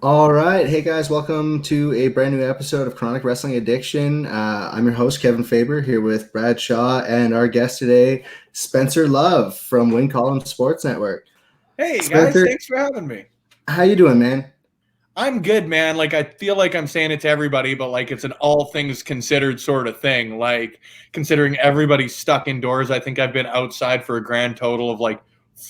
All right. Hey guys, welcome to a brand new episode of Chronic Wrestling Addiction. I'm your host, Kevin Faber, here with Brad Shaw and our guest today, Spencer Love from Win Column Sports Network. Hey guys, Spencer, thanks for having me. how you doing, man? I'm good, man. Like I feel like I'm saying it to everybody, but like it's an all things considered sort of thing. Like considering everybody's stuck indoors, I think I've been outside for a grand total of like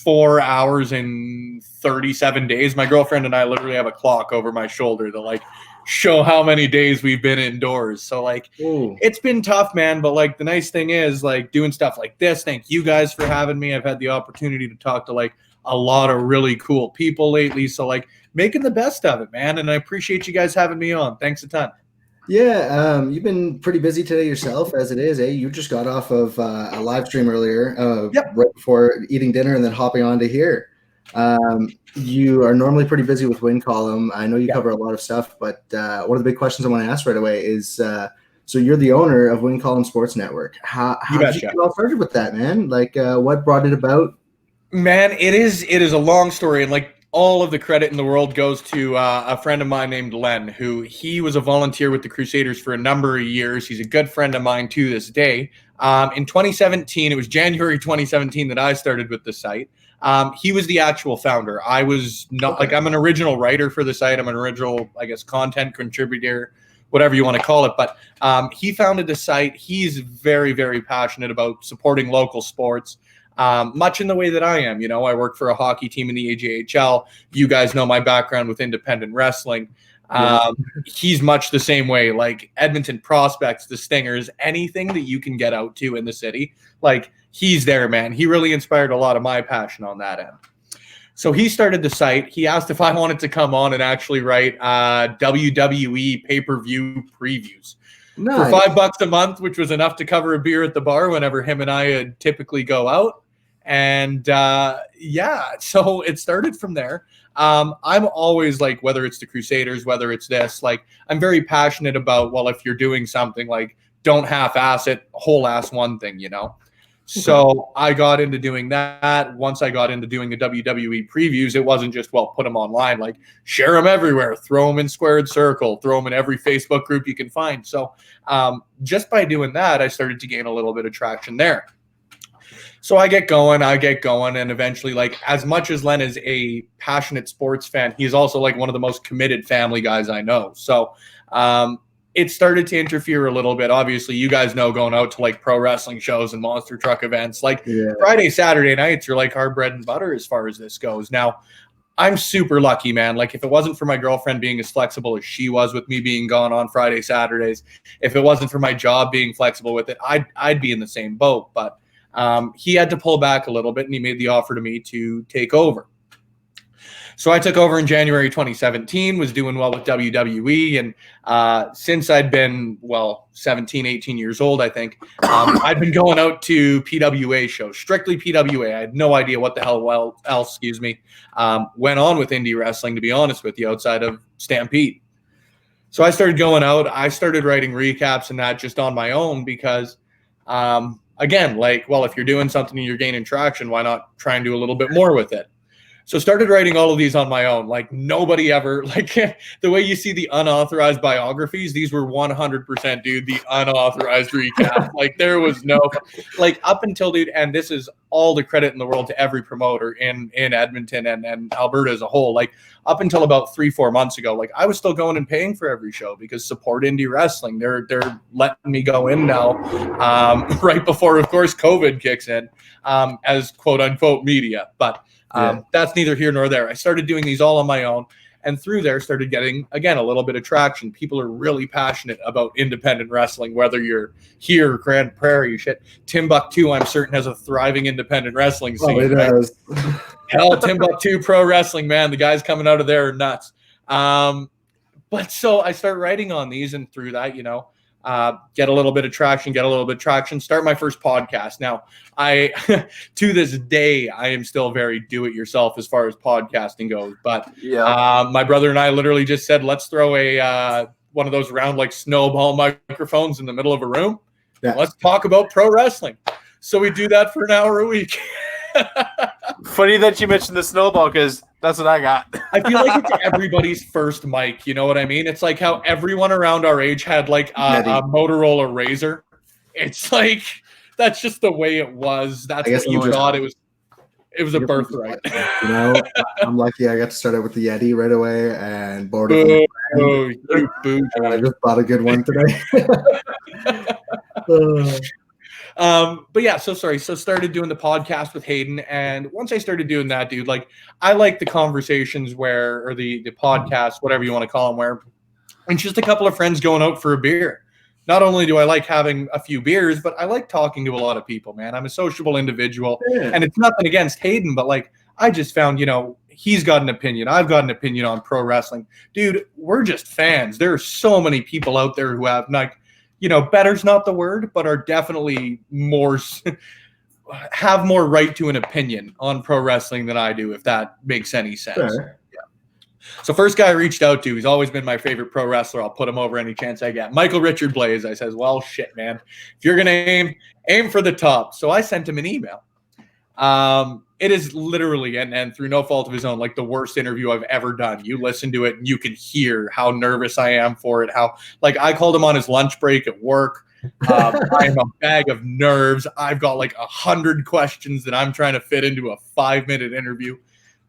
4 hours and 37 days. My girlfriend and I literally have a clock over my shoulder to like show how many days we've been indoors. So like Ooh. it's been tough, man. But like the nice thing is like doing stuff like this. Thank you guys for having me. I've had the opportunity to talk to like a lot of really cool people lately. So like making the best of it, man. And I appreciate you guys having me on. Thanks a ton. Yeah, you've been pretty busy today yourself, as it is, eh? You just got off of a live stream earlier, Yep. right before eating dinner and then hopping on to here. You are normally pretty busy with Win Column. I know you Yeah. cover a lot of stuff, but one of the big questions I want to ask right away is, so you're the owner of Win Column Sports Network. How You did you betcha. get all started with that, man? Like, what brought it about? Man, it is a long story, and like all of the credit in the world goes to a friend of mine named Len, who he was a volunteer with the Crusaders for a number of years. He's a good friend of mine to this day. In 2017, it was January 2017 that I started with the site. He was the actual founder. I was not Okay. like I'm an original writer for the site. I'm an original, I guess, content contributor, whatever you want to call it. But he founded the site. He's very, very passionate about supporting local sports. Much in the way that I am. You know, I work for a hockey team in the AJHL. You guys know my background with independent wrestling. Yeah. He's much the same way. Like Edmonton Prospects, the Stingers, anything that you can get out to in the city, like he's there, man. He really inspired a lot of my passion on that end. So he started the site. He asked if I wanted to come on and actually write WWE pay-per-view previews for Nice. $5 a month, which was enough to cover a beer at the bar whenever him and I would typically go out. And yeah, so it started from there. I'm always like, whether it's the Crusaders, whether it's this, like, I'm very passionate about, well, if you're doing something, like, don't half-ass it, whole-ass one thing, you know? Okay. So I got into doing that. Once I got into doing the WWE previews, it wasn't just, well, put them online, like share them everywhere, throw them in Squared Circle, throw them in every Facebook group you can find. So just by doing that, I started to gain a little bit of traction there. So I get going, and eventually, like, as much as Len is a passionate sports fan, he's also like one of the most committed family guys I know. So it started to interfere a little bit. Obviously, you guys know, going out to like pro wrestling shows and monster truck events, like Yeah. Friday, Saturday nights are like our bread and butter as far as this goes. Now, I'm super lucky, man. Like, if it wasn't for my girlfriend being as flexible as she was with me being gone on Friday, Saturdays, if it wasn't for my job being flexible with it, I'd be in the same boat. But he had to pull back a little bit, and he made the offer to me to take over. So I took over in January 2017, was doing well with WWE. And since I'd been, 17, 18 years old, I think, I'd been going out to PWA shows, strictly PWA. I had no idea what the hell else, went on with indie wrestling, to be honest with you, outside of Stampede. So I started going out. I started writing recaps and that just on my own because, again, like, well, if you're doing something and you're gaining traction, why not try and do a little bit more with it? So started writing all of these on my own. Like, nobody ever, like, the way you see the unauthorized biographies, these were 100%, dude, the unauthorized recap. Like, there was no, like, up until, dude, and this is all the credit in the world to every promoter in Edmonton and Alberta as a whole. Like, up until about 3-4 months ago, like, I was still going and paying for every show because support indie wrestling. They're letting me go in now, right before, of course, COVID kicks in, as quote unquote media. But that's neither here nor there. I started doing these all on my own, and through there started getting, again, a little bit of traction. People are really passionate about independent wrestling, whether you're here, Grand Prairie, shit. Timbuktu, I'm certain, has a thriving independent wrestling scene. Oh, it right? does. Hell, Timbuktu Pro Wrestling, man, the guys coming out of there are nuts. But so I start writing on these, and through that, get a little bit of traction, start my first podcast. Now, I, to this day, I am still very do-it-yourself as far as podcasting goes. But my brother and I literally just said, let's throw one of those round, like, snowball microphones in the middle of a room. Yeah. Let's talk about pro wrestling. So we do that for an hour a week. Funny that you mentioned the snowball, because That's what I got. I feel like it's everybody's first mic. You know what I mean? It's like how everyone around our age had like a Motorola Razor. It's like that's just the way it was. That's what you thought it was. It was a birthright. You know, I'm lucky I got to start out with the Yeti right away and borrowed it. I just bought a good one today. But yeah, so started doing the podcast with Hayden, and once I started doing that, dude, like I like the conversations or the podcast, whatever you want to call them, where it's just a couple of friends going out for a beer. Not only do I like having a few beers, but I like talking to a lot of people, man. I'm a sociable individual, and it's nothing against Hayden, but like I just found, he's got an opinion. I've got an opinion on pro wrestling. Dude, we're just fans. There are so many people out there who have like, better's not the word, but are definitely have more right to an opinion on pro wrestling than I do, if that makes any sense. Sure. So first guy I reached out to, he's always been my favorite pro wrestler. I'll put him over any chance I get. Michael Richard Blaze. I says, well, shit, man. If you're going to aim for the top. So I sent him an email. It is literally, and through no fault of his own, like the worst interview I've ever done. You listen to it and you can hear how nervous I am for it. How, like, I called him on his lunch break at work. I'm a bag of nerves. I've got like 100 questions that I'm trying to fit into a 5-minute interview.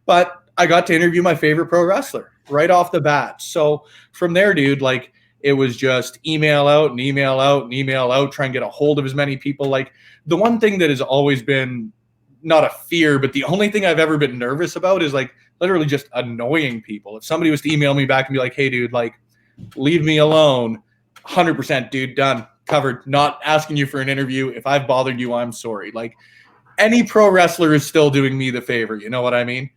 But I got to interview my favorite pro wrestler right off the bat. So from there, dude, like it was just email out, try and get a hold of as many people. Like the one thing that has always been not a fear, but the only thing I've ever been nervous about is like literally just annoying people. If somebody was to email me back and be like, hey, dude, like leave me alone, 100%, dude, done, covered, not asking you for an interview. If I've bothered you, I'm sorry. Like any pro wrestler is still doing me the favor. You know what I mean?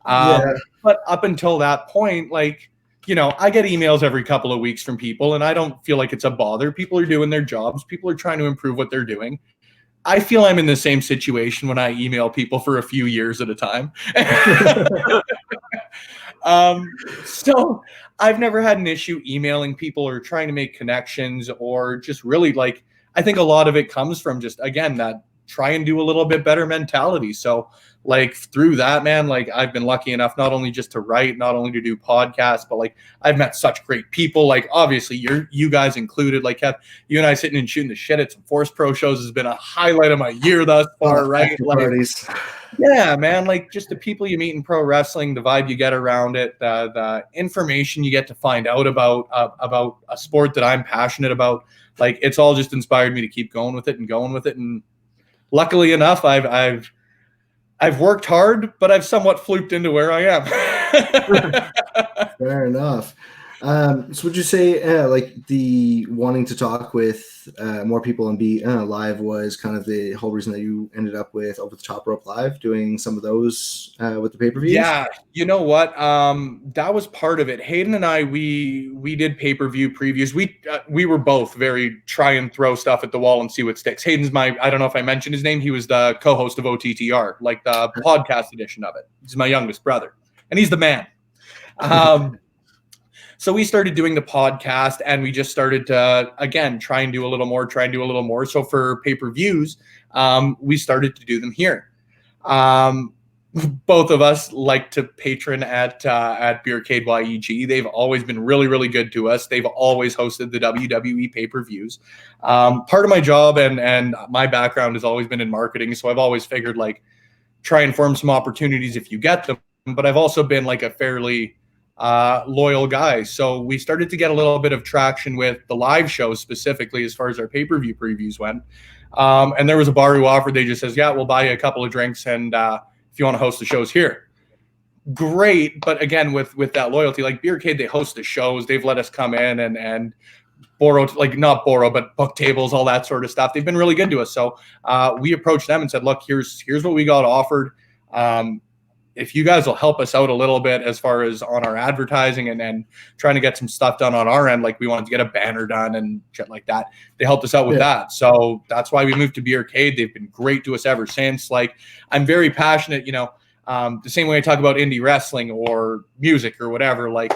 But up until that point, like, I get emails every couple of weeks from people and I don't feel like it's a bother. People are doing their jobs. People are trying to improve what they're doing. I feel I'm in the same situation when I email people for a few years at a time. So I've never had an issue emailing people or trying to make connections or just really like, I think a lot of it comes from just, again, that try and do a little bit better mentality. So like through that, man, like I've been lucky enough not only just to write, not only to do podcasts, but like I've met such great people. Like obviously you guys included, like Kev, you and I sitting and shooting the shit at some Force Pro shows has been a highlight of my year thus far, right? Like, yeah, man, like just the people you meet in pro wrestling, the vibe you get around it, the information you get to find out about a sport that I'm passionate about. Like it's all just inspired me to keep going with it. And luckily enough, I've worked hard, but I've somewhat fluked into where I am. Fair enough. So would you say like the wanting to talk with more people and be live was kind of the whole reason that you ended up with Over the Top Rope Live, doing some of those with the pay-per-views? Yeah, you know what? That was part of it. Hayden and I, we did pay-per-view previews. We were both very try and throw stuff at the wall and see what sticks. Hayden's I don't know if I mentioned his name. He was the co-host of OTTR, like the podcast edition of it. He's my youngest brother, and he's the man. So we started doing the podcast and we just started to, again, try and do a little more. So for pay-per-views, we started to do them here. Both of us like to patron at Beercade YEG. They've always been really, really good to us. They've always hosted the WWE pay-per-views. Part of my job and my background has always been in marketing. So I've always figured like try and form some opportunities if you get them. But I've also been like a fairly loyal guy. So we started to get a little bit of traction with the live shows specifically as far as our pay-per-view previews went. And there was a bar who offered, they just says, yeah, we'll buy you a couple of drinks and if you want to host the shows here. Great. But again, with that loyalty, like Beercade, they host the shows. They've let us come in and not borrow, but book tables, all that sort of stuff. They've been really good to us. So we approached them and said, look, here's what we got offered. If you guys will help us out a little bit as far as on our advertising and trying to get some stuff done on our end, like we wanted to get a banner done and shit like that. They helped us out with that. So that's why we moved to Beercade. They've been great to us ever since. Like I'm very passionate, the same way I talk about indie wrestling or music or whatever, like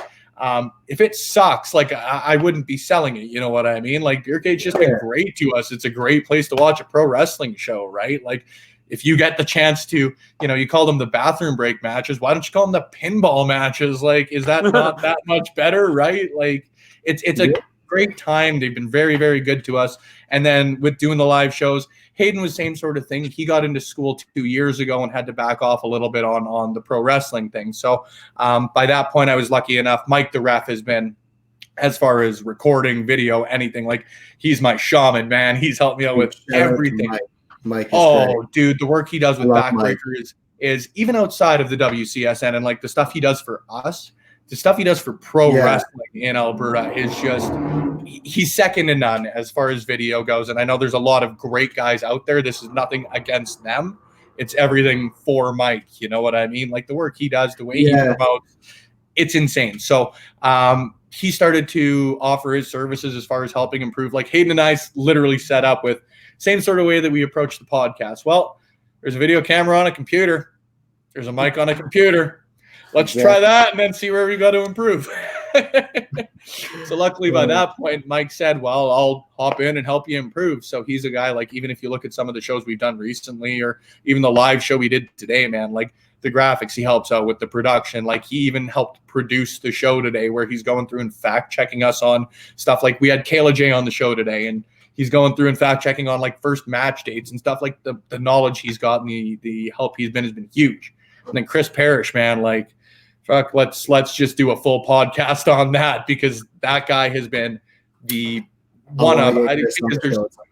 if it sucks, like I wouldn't be selling it. You know what I mean? Like Beercade's just been great to us. It's a great place to watch a pro wrestling show, right? Like if you get the chance to, you call them the bathroom break matches, why don't you call them the pinball matches? Like, is that not that much better, right? Like, it's a great time. They've been very, very good to us. And then with doing the live shows, Hayden was same sort of thing. He got into school 2 years ago and had to back off a little bit on the pro wrestling thing. So by that point, I was lucky enough. Mike, the ref, has been, as far as recording, video, anything, like, he's my shaman, man. He's helped me out with everything. Mike is great. Dude, the work he does with Backbreaker is even outside of the WCSN, and like the stuff he does for us, the stuff he does for pro wrestling in Alberta is just, he's second to none as far as video goes. And I know there's a lot of great guys out there. This is nothing against them. It's everything for Mike. You know what I mean? Like, the work he does, the way he promotes, it's insane. So he started to offer his services as far as helping improve. Like, Hayden and I literally set up with same sort of way that we approach the podcast. Well, there's a video camera on a computer. There's a mic on a computer. Let's try that and then see where we got to improve. So luckily by that point, Mike said, well, I'll hop in and help you improve. So he's a guy, like, even if you look at some of the shows we've done recently, or even the live show we did today, man, like, the graphics, he helps out with the production. Like, he even helped produce the show today, where he's going through and fact checking us on stuff. Like, we had Kayla J on the show today, and he's going through and fact checking on, like, first match dates and stuff. Like, the knowledge he's got and the help he's been has been huge. And then Chris Parrish, man, like, fuck, let's just do a full podcast on that, because that guy has been the one of, I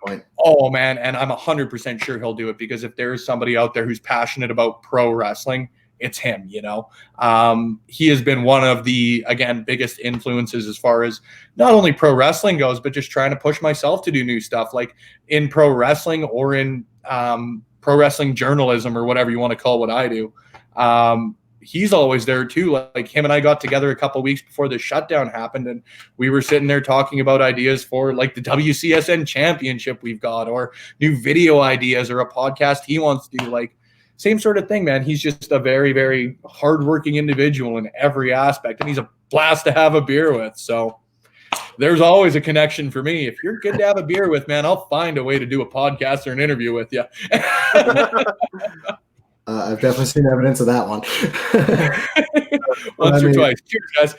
think, oh man, and I'm 100% sure he'll do it, because if there is somebody out there who's passionate about pro wrestling, it's him. He has been one of the, again, biggest influences as far as not only pro wrestling goes, but just trying to push myself to do new stuff, like in pro wrestling or in pro wrestling journalism, or whatever you want to call what I do. He's always there too. Like, him and I got together a couple weeks before the shutdown happened, and we were sitting there talking about ideas for, like, the WCSN championship we've got, or new video ideas, or a podcast he wants to do. Like, same sort of thing, man. He's just a very, very hardworking individual in every aspect, and he's a blast to have a beer with. So there's always a connection for me. If you're good to have a beer with, man, I'll find a way to do a podcast or an interview with you. I've definitely seen evidence of that one. Once or twice. Cheers, guys.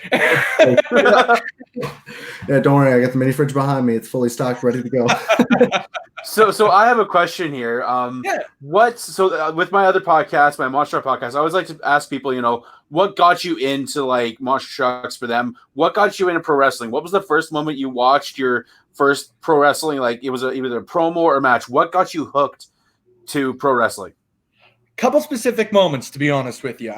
Yeah, don't worry. I got the mini fridge behind me. It's fully stocked, ready to go. So I have a question here. With my other podcast, my Monster Truck podcast, I always like to ask people, what got you into, like, monster trucks for them? What got you into pro wrestling? What was the first moment you watched your first pro wrestling? Like, it was either a promo or a match. What got you hooked to pro wrestling? Couple specific moments, to be honest with you.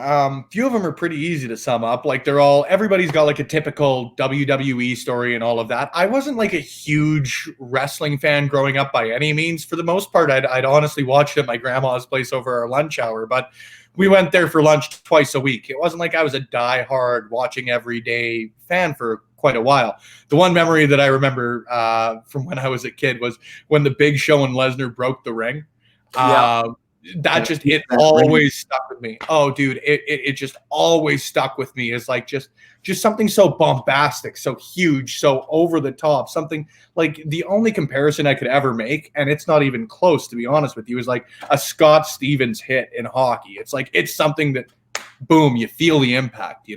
Few of them are pretty easy to sum up. Like, everybody's got, like, a typical WWE story and all of that. I wasn't, like, a huge wrestling fan growing up by any means. For the most part, I'd honestly watched at my grandma's place over our lunch hour, but we went there for lunch twice a week. It wasn't like I was a diehard watching every day fan for quite a while. The one memory that I remember from when I was a kid was when the Big Show and Lesnar broke the ring. It always stuck with me. Oh, dude, it just always stuck with me. It's like just something so bombastic, so huge, so over the top. Something like, the only comparison I could ever make, and it's not even close, to be honest with you, is like a Scott Stevens hit in hockey. It's like, it's something that, boom, you feel the impact,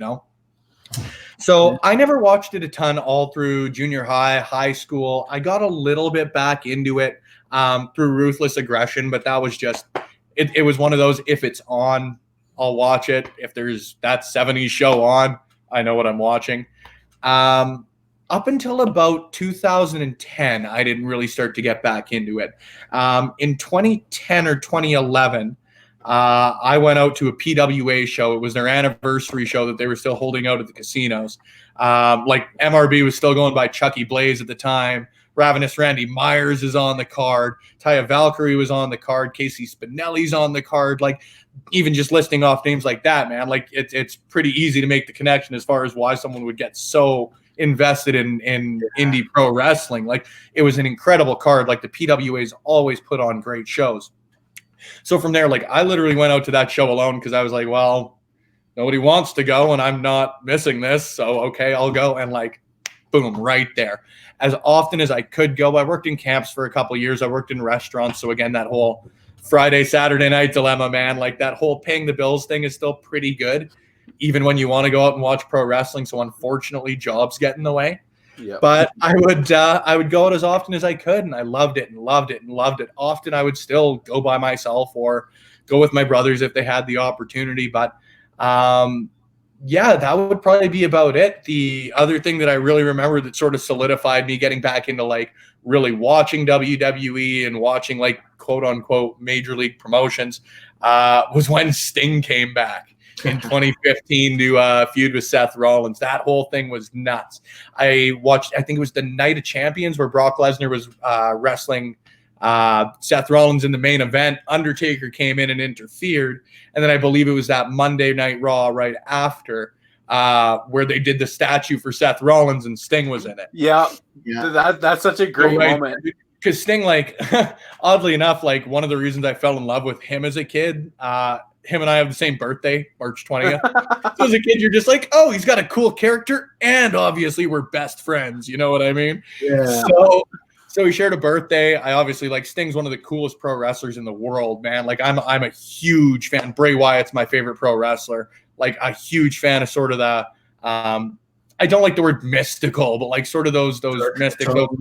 So I never watched it a ton all through junior high school. I got a little bit back into it through Ruthless Aggression, but that was just, it was one of those, if it's on, I'll watch it. If there's that 70s show on, I know what I'm watching. Up until about 2010, I didn't really start to get back into it. In 2010 or 2011, I went out to a PWA show. It was their anniversary show that they were still holding out at the casinos. Like, MRB was still going by Chucky Blaze at the time. Ravenous Randy Myers is on the card. Taya Valkyrie was on the card. Casey Spinelli's on the card. Like, even just listing off names like that, man, like, it's pretty easy to make the connection as far as why someone would get so invested in indie pro wrestling. Like, it was an incredible card. Like, the PWA's always put on great shows. So from there, like, I literally went out to that show alone, because I was like, well, nobody wants to go and I'm not missing this. So, okay, I'll go. And, like, boom, right there. As often as I could go. I worked in camps for a couple of years. I worked in restaurants. So again, that whole Friday, Saturday night dilemma, man. Like that whole paying the bills thing is still pretty good, even when you want to go out and watch pro wrestling. So unfortunately, jobs get in the way. Yep. But I would go out as often as I could, and I loved it and loved it and loved it. Often I would still go by myself or go with my brothers if they had the opportunity. But yeah, that would probably be about it. The other thing that I really remember that sort of solidified me getting back into like really watching WWE and watching like quote unquote major league promotions was when Sting came back in 2015 to feud with Seth Rollins. That whole thing was nuts. I think it was the Night of Champions where Brock Lesnar was wrestling Seth Rollins in the main event. Undertaker came in and interfered. And then I believe it was that Monday Night Raw right after where they did the statue for Seth Rollins and Sting was in it. Yeah. That's such a great moment. Because Sting, like, oddly enough, like one of the reasons I fell in love with him as a kid, him and I have the same birthday, March 20th. So as a kid, you're just like, oh, he's got a cool character. And obviously we're best friends. You know what I mean? Yeah. So we shared a birthday. I obviously like Sting's one of the coolest pro wrestlers in the world, man. Like I'm a huge fan. Bray Wyatt's my favorite pro wrestler. Like a huge fan of sort of the, I don't like the word mystical, but like sort of those mystical,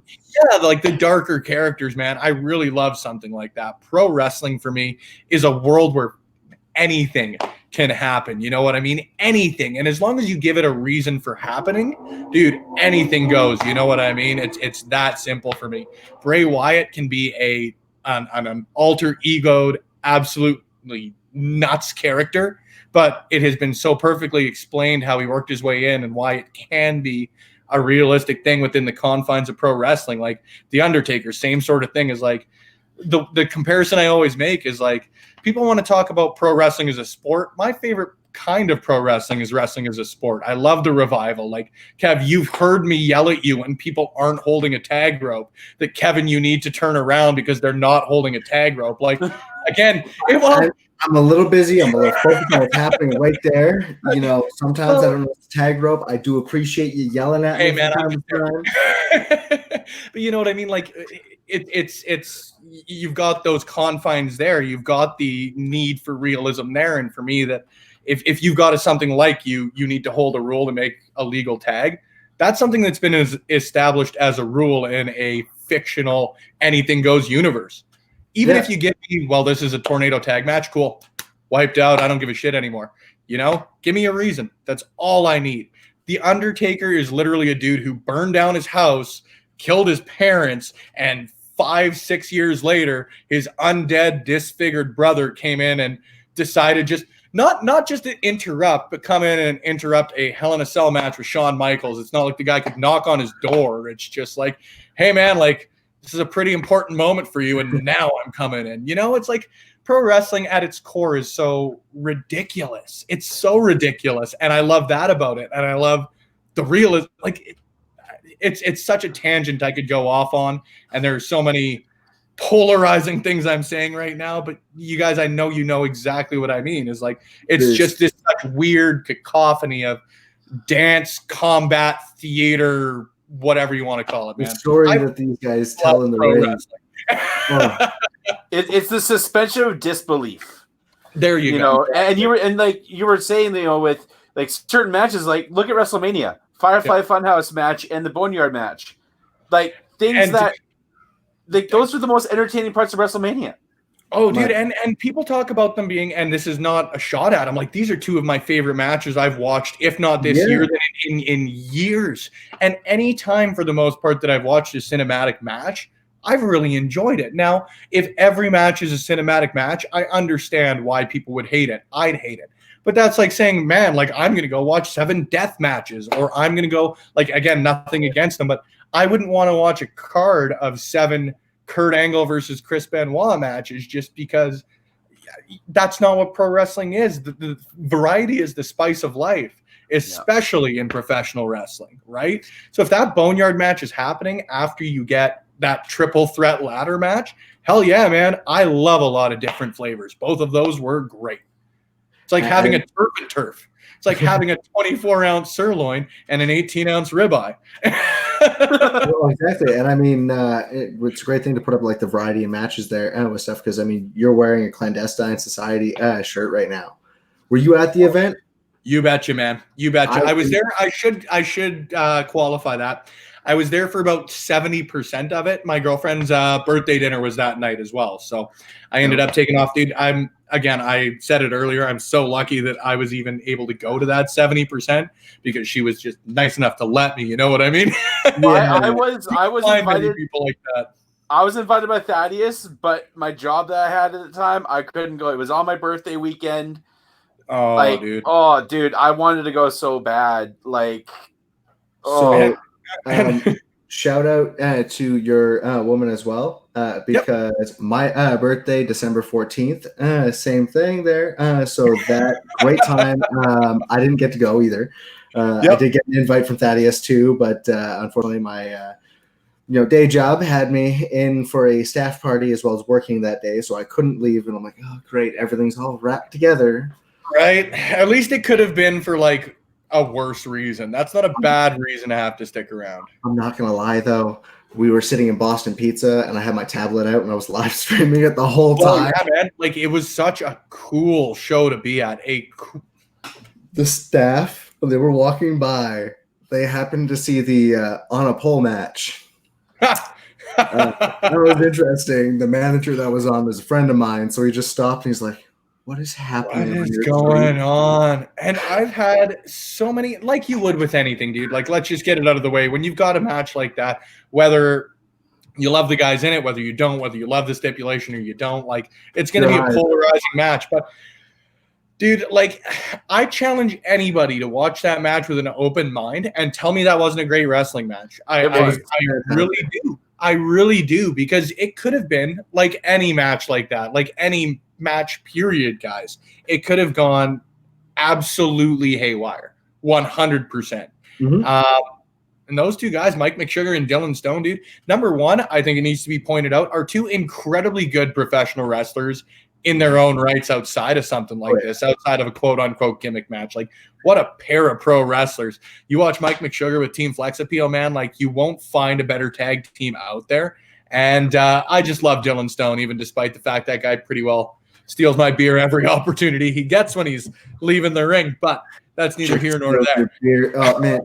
like the darker characters, man. I really love something like that. Pro wrestling for me is a world where anything can happen. You know what I mean? Anything. And as long as you give it a reason for happening, dude, anything goes. You know what I mean? It's that simple for me. Bray Wyatt can be an alter egoed, absolutely nuts character, but it has been so perfectly explained how he worked his way in and why it can be a realistic thing within the confines of pro wrestling. Like The Undertaker, same sort of thing. Is like the comparison I always make is like, people want to talk about pro wrestling as a sport. My favorite kind of pro wrestling is wrestling as a sport. I love the revival. Like, Kev, you've heard me yell at you when people aren't holding a tag rope that, Kevin, you need to turn around because they're not holding a tag rope. Like, again, I'm a little busy. I'm a little focused on what's happening right there. You know, sometimes I don't know if it's tag rope. I do appreciate you yelling at me. Hey, man, but you know what I mean? Like, it's you've got those confines there. You've got the need for realism there. And for me, that if you've got something like you need to hold a rule to make a legal tag. That's something that's been established as a rule in a fictional anything goes universe. Even if you give me, well, this is a tornado tag match, cool, wiped out, I don't give a shit anymore. You know, give me a reason. That's all I need. The Undertaker is literally a dude who burned down his house, killed his parents, and 5-6 years later, his undead, disfigured brother came in and decided just not just to interrupt, but come in and interrupt a Hell in a Cell match with Shawn Michaels. It's not like the guy could knock on his door. It's just like, hey, man, like, this is a pretty important moment for you, and now I'm coming in. You know, it's like pro wrestling at its core is so ridiculous. It's so ridiculous, and I love that about it. And I love the realism. Like, it's such a tangent I could go off on, and there's so many polarizing things I'm saying right now. But you guys, I know you know exactly what I mean. Is like it's just this such weird cacophony of dance, combat, theater, whatever you want to call it, man. The story that these guys tell in the ring. It's the suspension of disbelief. There you go. And you were saying, you know, with like certain matches, like look at WrestleMania, Firefly Funhouse match and the Boneyard match, like things those are the most entertaining parts of WrestleMania. Oh, dude, and people talk about them being, and this is not a shot at them, like these are two of my favorite matches I've watched, if not this year, then in years. And any time for the most part that I've watched a cinematic match, I've really enjoyed it. Now, if every match is a cinematic match, I understand why people would hate it. I'd hate it. But that's like saying, man, like I'm going to go watch 7 death matches, or I'm going to go, like, again, nothing against them, but I wouldn't want to watch a card of 7 Kurt Angle versus Chris Benoit matches just because that's not what pro wrestling is. The variety is the spice of life, especially in professional wrestling, right? So if that Boneyard match is happening after you get that triple threat ladder match, hell yeah, man. I love a lot of different flavors. Both of those were great. It's like having a turf and turf. It's like having a 24-ounce sirloin and an 18-ounce ribeye. Well, exactly. And I mean, it's a great thing to put up like the variety of matches there with stuff, because I mean, you're wearing a Clandestine Society shirt right now. Were you at the event? You betcha, man. You betcha. I was there. I should qualify that. I was there for about 70% of it. My girlfriend's birthday dinner was that night as well. So I ended up taking off, dude. I said it earlier, I'm so lucky that I was even able to go to that 70% because she was just nice enough to let me, you know what I mean? I was invited. People like that. I was invited by Thaddeus, but my job that I had at the time, I couldn't go. It was on my birthday weekend. Oh, dude. Oh, dude, I wanted to go so bad. Like, so shout out to your woman as well, because my birthday, December 14th, same thing there. So that great time. I didn't get to go either. I did get an invite from Thaddeus too, but unfortunately my day job had me in for a staff party as well as working that day, so I couldn't leave. And I'm like, oh great, everything's all wrapped together. Right. At least it could have been for like a worse reason. That's not a bad reason to have to stick around. I'm not gonna lie though. We were sitting in Boston Pizza and I had my tablet out and I was live streaming it the whole time. Yeah, man. Like, it was such a cool show to be at. The staff, when they were walking by, they happened to see the on a pole match. That was interesting. The manager that was on was a friend of mine, so he just stopped and he's like, what is happening? What is going on? And I've had so many, like you would with anything, dude. Like, let's just get it out of the way. When you've got a match like that, whether you love the guys in it, whether you don't, whether you love the stipulation or you don't, like, it's going to be a polarizing match. But, dude, like, I challenge anybody to watch that match with an open mind and tell me that wasn't a great wrestling match. I really do. I really do, because it could have been like any match like that, like any match period, guys. It could have gone absolutely haywire, 100%. Mm-hmm. And those two guys, Mike McSugar and Dylan Stone, dude, number one, I think it needs to be pointed out, are two incredibly good professional wrestlers in their own rights outside of something like this, outside of a quote-unquote gimmick match. Like, what a pair of pro wrestlers. You watch Mike McSugar with Team Flex Appeal, man, like, you won't find a better tag team out there. And I just love Dylan Stone, even despite the fact that guy pretty well steals my beer every opportunity he gets when he's leaving the ring. But that's neither here nor there. Oh, man.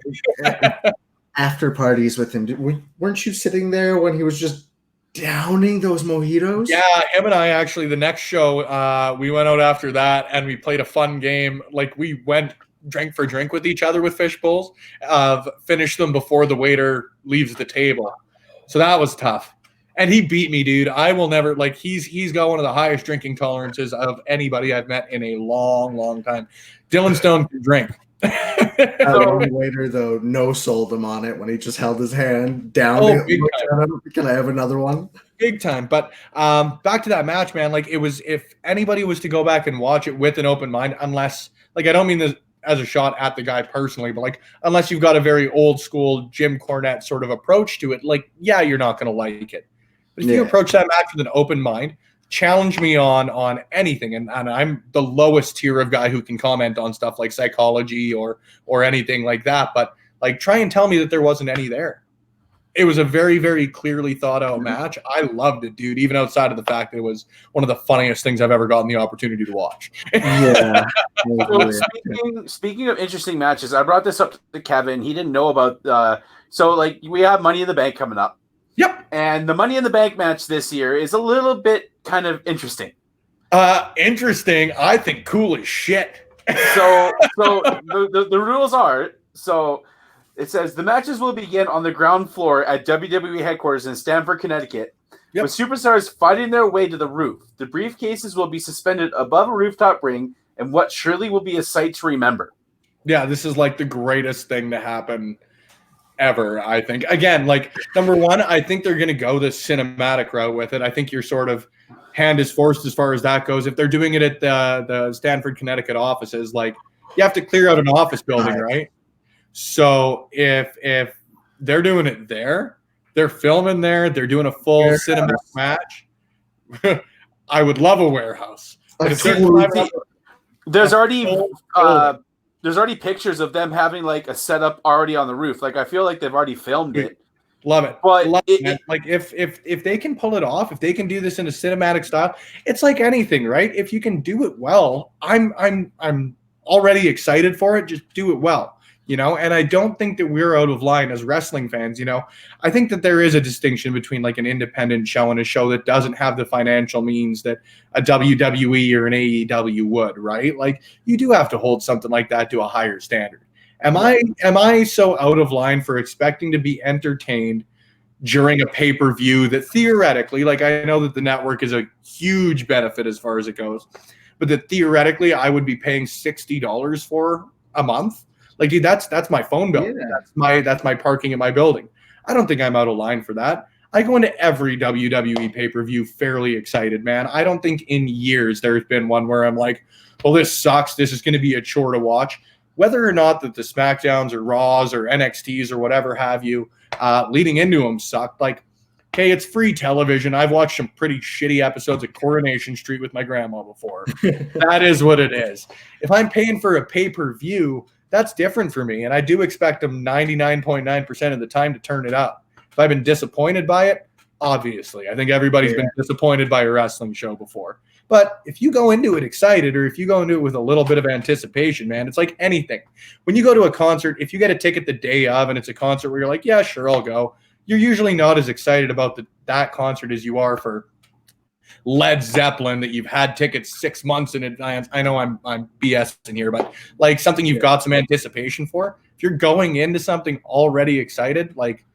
After parties with him, weren't you sitting there when he was just downing those mojitos? Yeah, him and I actually, the next show, we went out after that and we played a fun game. Like, we went drink for drink with each other with fish bowls, finished them before the waiter leaves the table. So that was tough. And he beat me, dude. I will never, like, he's got one of the highest drinking tolerances of anybody I've met in a long, long time. Dylan Stone can drink. The waiter, though, no-sold him on it when he just held his hand down. Can I have another one? Big time. But back to that match, man. Like, it was, if anybody was to go back and watch it with an open mind, unless, like, I don't mean this as a shot at the guy personally, but, like, unless you've got a very old school Jim Cornette sort of approach to it, like, yeah, you're not going to like it. But if you approach that match with an open mind, challenge me on anything, and I'm the lowest tier of guy who can comment on stuff like psychology or anything like that, but, like, try and tell me that there wasn't any there. It was a very, very clearly thought out match. I loved it, dude, even outside of the fact that it was one of the funniest things I've ever gotten the opportunity to watch. Yeah. Speaking of interesting matches, I brought this up to Kevin. He didn't know about so, like, we have Money in the Bank coming up. Yep. And the Money in the Bank match this year is a little bit kind of interesting. Interesting. I think cool as shit. So the rules are, so it says the matches will begin on the ground floor at WWE headquarters in Stamford, Connecticut, with superstars fighting their way to the roof. The briefcases will be suspended above a rooftop ring and what surely will be a sight to remember. Yeah, this is like the greatest thing to happen ever, I think. Again, like, number one, I think they're going to go the cinematic route with it. I think your sort of hand is forced as far as that goes. If they're doing it at the Stamford, Connecticut offices, like, you have to clear out an office building, right? So if they're doing it there, they're filming there, they're doing a full cinematic match, I would love a warehouse. But if they're There's already pictures of them having like a setup already on the roof. Like I feel like they've already filmed it. Love it. But Love it. Like if they can pull it off, if they can do this in a cinematic style, it's like anything, right? If you can do it well, I'm already excited for it. Just do it well. And I don't think that we're out of line as wrestling fans. I think that there is a distinction between like an independent show and a show that doesn't have the financial means that a WWE or an AEW would, right? Like you do have to hold something like that to a higher standard. Am I so out of line for expecting to be entertained during a pay-per-view that theoretically, like I know that the network is a huge benefit as far as it goes, but that theoretically I would be paying $60 for a month? Like, dude, that's my phone bill. Yeah. That's my parking at my building. I don't think I'm out of line for that. I go into every WWE pay-per-view fairly excited, man. I don't think in years there's been one where I'm like, well, this sucks. This is going to be a chore to watch. Whether or not that the SmackDowns or Raws or NXTs or whatever have you leading into them sucked. Like, okay, it's free television. I've watched some pretty shitty episodes of Coronation Street with my grandma before. That is what it is. If I'm paying for a pay-per-view, that's different for me. And I do expect them 99.9% of the time to turn it up. If I've been disappointed by it, obviously. I think everybody's been disappointed by a wrestling show before. But if you go into it excited or if you go into it with a little bit of anticipation, man, it's like anything. When you go to a concert, if you get a ticket the day of and it's a concert where you're like, yeah, sure, I'll go, you're usually not as excited about that concert as you are for Led Zeppelin that you've had tickets 6 months in advance. I know I'm BSing here, but like something you've got some anticipation for. If you're going into something already excited, like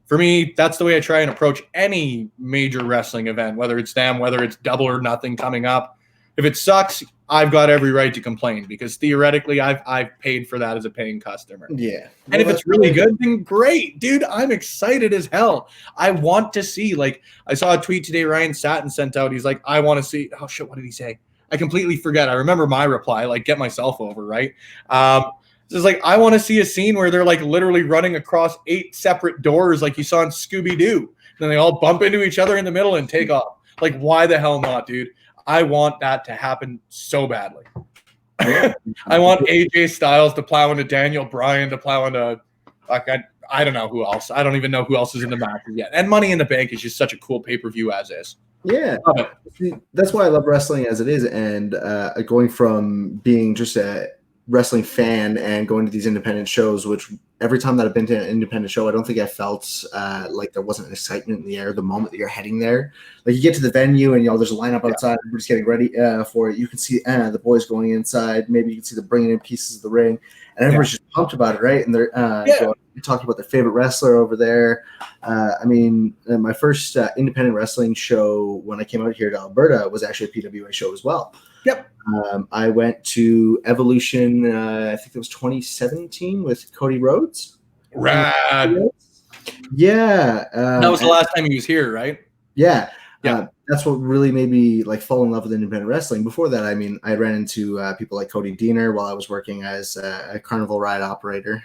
for me, that's the way I try and approach any major wrestling event, whether it's them, whether it's Double or Nothing coming up. If it sucks, I've got every right to complain because theoretically I've paid for that as a paying customer. Yeah. And if it's really good, then great, dude. I'm excited as hell. I want to see, like, I saw a tweet today Ryan Satin sent out. He's like, I want to see, oh shit, what did he say? I completely forget. I remember my reply, like, get myself over, right? It's like, I want to see a scene where they're like literally running across 8 separate doors like you saw in Scooby-Doo. Then they all bump into each other in the middle and take off. Like, why the hell not, dude? I want that to happen so badly. I want AJ Styles to plow into Daniel Bryan to plow into, like, I don't know who else. I don't even know who else is in the matches yet. And Money in the Bank is just such a cool pay-per-view as is. Yeah. That's why I love wrestling as it is. And going from being just a wrestling fan and going to these independent shows, which every time that I've been to an independent show, I don't think I felt like there wasn't an excitement in the air the moment that you're heading there. Like you get to the venue and there's a lineup outside, everybody's getting ready for it. You can see the boys going inside. Maybe you can see them bringing in pieces of the ring, and everybody's just pumped about it, right? And they're talking about their favorite wrestler over there. I mean, my first independent wrestling show when I came out here to Alberta was actually a PWA show as well. Yep. I went to Evolution, I think it was 2017 with Cody Rhodes. Rad. Yeah. That was the last time he was here, right? Yeah. That's what really made me like fall in love with independent wrestling. Before that, I mean, I ran into people like Cody Deaner while I was working as a carnival ride operator.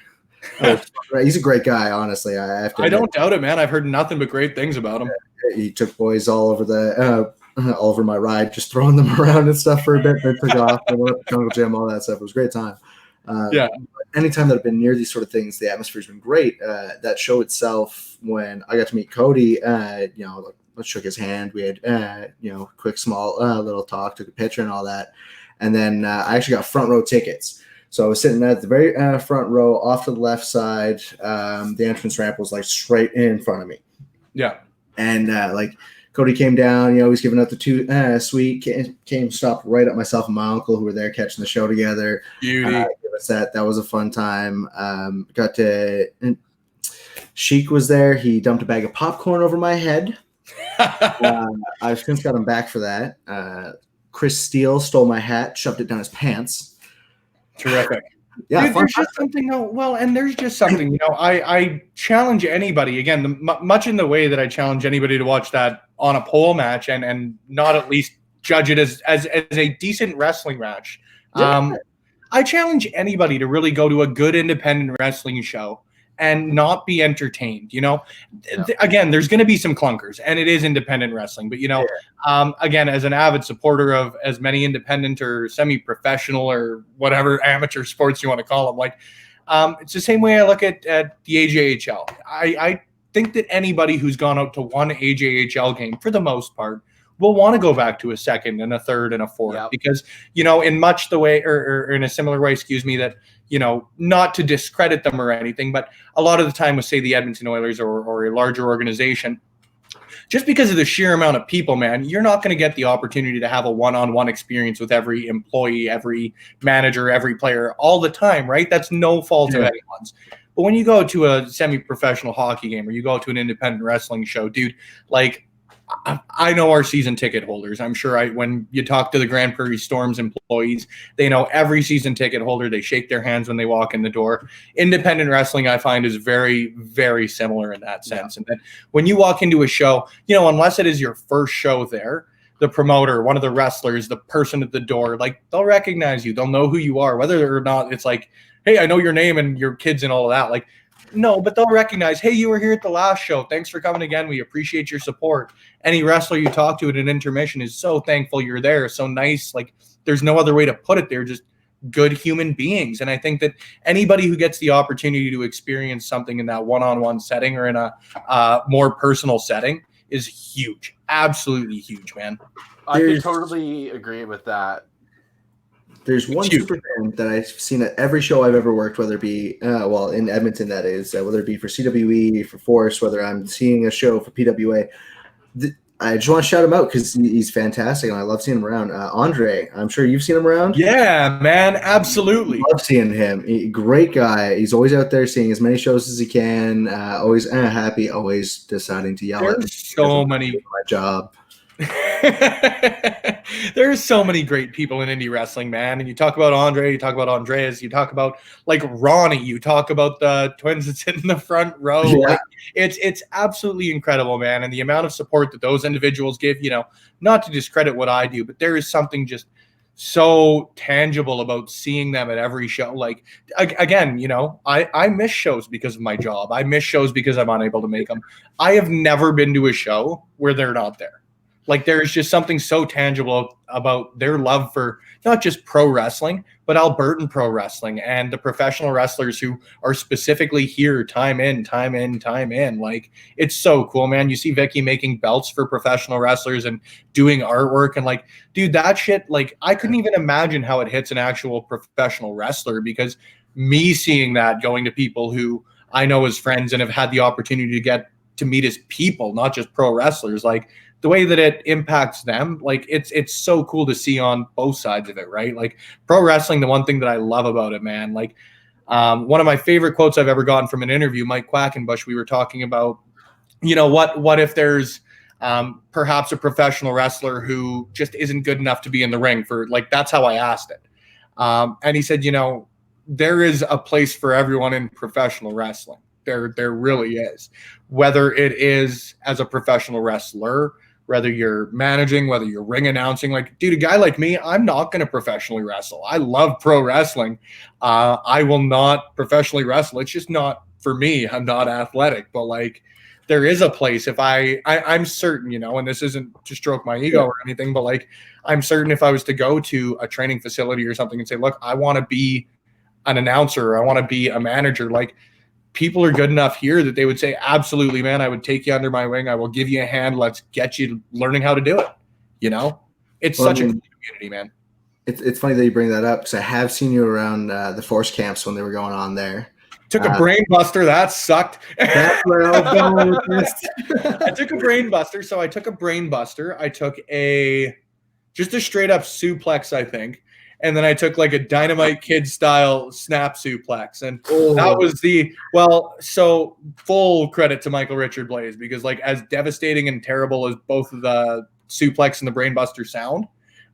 He's a great guy, honestly. I don't doubt it, man. I've heard nothing but great things about him. He took boys all over my ride, just throwing them around and stuff for a bit. They took off, jungle gym, all that stuff. It was a great time. Anytime that I've been near these sort of things, the atmosphere's been great. That show itself, when I got to meet Cody, shook his hand. We had, quick, small, little talk, took a picture and all that. And then I actually got front row tickets. So I was sitting at the very front row off to the left side. The entrance ramp was like straight in front of me. Yeah. And Cody came down, he's giving out the two sweet, came, stopped right at myself and my uncle who were there catching the show together. Beauty. That was a fun time. Sheik was there. He dumped a bag of popcorn over my head. I've since got him back for that. Chris Steele stole my hat, shoved it down his pants. Terrific. Yeah, dude, there's just something. There's just something. I challenge anybody again, much in the way that I challenge anybody to watch that on a pole match and not at least judge it as a decent wrestling match. Yeah. I challenge anybody to really go to a good independent wrestling show and not be entertained. Again, there's going to be some clunkers, and it is independent wrestling. But again, as an avid supporter of as many independent or semi-professional or whatever amateur sports you want to call them, like it's the same way I look at the AJHL. I think that anybody who's gone out to one AJHL game, for the most part, will want to go back to a second and a third and a fourth because, in much the way or in a similar way, that, not to discredit them or anything, but a lot of the time with, say, the Edmonton Oilers or a larger organization, just because of the sheer amount of people, man, you're not going to get the opportunity to have a one-on-one experience with every employee, every manager, every player all the time, right? That's no fault of anyone's. But when you go to a semi-professional hockey game or you go to an independent wrestling show, dude, like I know our season ticket holders. I'm sure when you talk to the Grand Prairie Storms employees, they know every season ticket holder. They shake their hands when they walk in the door. Independent wrestling, I find, is very, very similar in that sense. And that when you walk into a show, unless it is your first show there, the promoter, one of the wrestlers, the person at the door, like they'll recognize you. They'll know who you are, whether or not it's like, hey, I know your name and your kids and all of that. Like, no, but they'll recognize, hey, you were here at the last show. Thanks for coming again. We appreciate your support. Any wrestler you talk to at an intermission is so thankful you're there. So nice. Like, there's no other way to put it. They're just good human beings. And I think that anybody who gets the opportunity to experience something in that one-on-one setting or in a more personal setting is huge. Absolutely huge, man. I can totally agree with that. There's one super fan that I've seen at every show I've ever worked, whether it be, in Edmonton, that is, whether it be for CWE, for Force, whether I'm seeing a show for PWA. I just want to shout him out because he's fantastic, and I love seeing him around. Andre, I'm sure you've seen him around. Yeah, man, absolutely. Love seeing him. Great guy. He's always out there seeing as many shows as he can, always happy, always deciding to yell at me. So many. My job. There's so many great people in indie wrestling, man. And you talk about Andre, you talk about Andreas, you talk about like Ronnie, you talk about the twins that sit in the front row. Yeah. Like, it's absolutely incredible, man. And the amount of support that those individuals give, not to discredit what I do, but there is something just so tangible about seeing them at every show. Like, again, I miss shows because of my job. I miss shows because I'm unable to make them. I have never been to a show where they're not there. Like, there's just something so tangible about their love for not just pro wrestling, but Albertan pro wrestling and the professional wrestlers who are specifically here time in. Like, it's so cool, man. You see Vicky making belts for professional wrestlers and doing artwork. And like, dude, that shit, like, I couldn't even imagine how it hits an actual professional wrestler, because me seeing that, going to people who I know as friends and have had the opportunity to get to meet as people, not just pro wrestlers, like, the way that it impacts them, like it's so cool to see on both sides of it, right? Like, pro wrestling, the one thing that I love about it, man, like one of my favorite quotes I've ever gotten from an interview, Mike Quackenbush, we were talking about, what if there's perhaps a professional wrestler who just isn't good enough to be in the ring for, like, that's how I asked it. And he said, there is a place for everyone in professional wrestling. There really is. Whether it is as a professional wrestler, whether you're managing, whether you're ring announcing, like, dude, a guy like me, I'm not going to professionally wrestle. I love pro wrestling. I will not professionally wrestle. It's just not for me. I'm not athletic, but like, there is a place if I'm certain, and this isn't to stroke my ego or anything, but like, I'm certain if I was to go to a training facility or something and say, look, I want to be an announcer, I want to be a manager, like, people are good enough here that they would say, absolutely, man, I would take you under my wing. I will give you a hand. Let's get you learning how to do it. It's such a cool community, man. It's funny that you bring that up, because I have seen you around the Force camps when they were going on there. Took a brain buster. That sucked. That's where I was going with this. I took a brain buster. So I took a brain buster. I took just a straight up suplex, I think. And then I took like a Dynamite Kid style snap suplex. And that was so full credit to Michael Richard Blaze, because like, as devastating and terrible as both of the suplex and the brainbuster sound,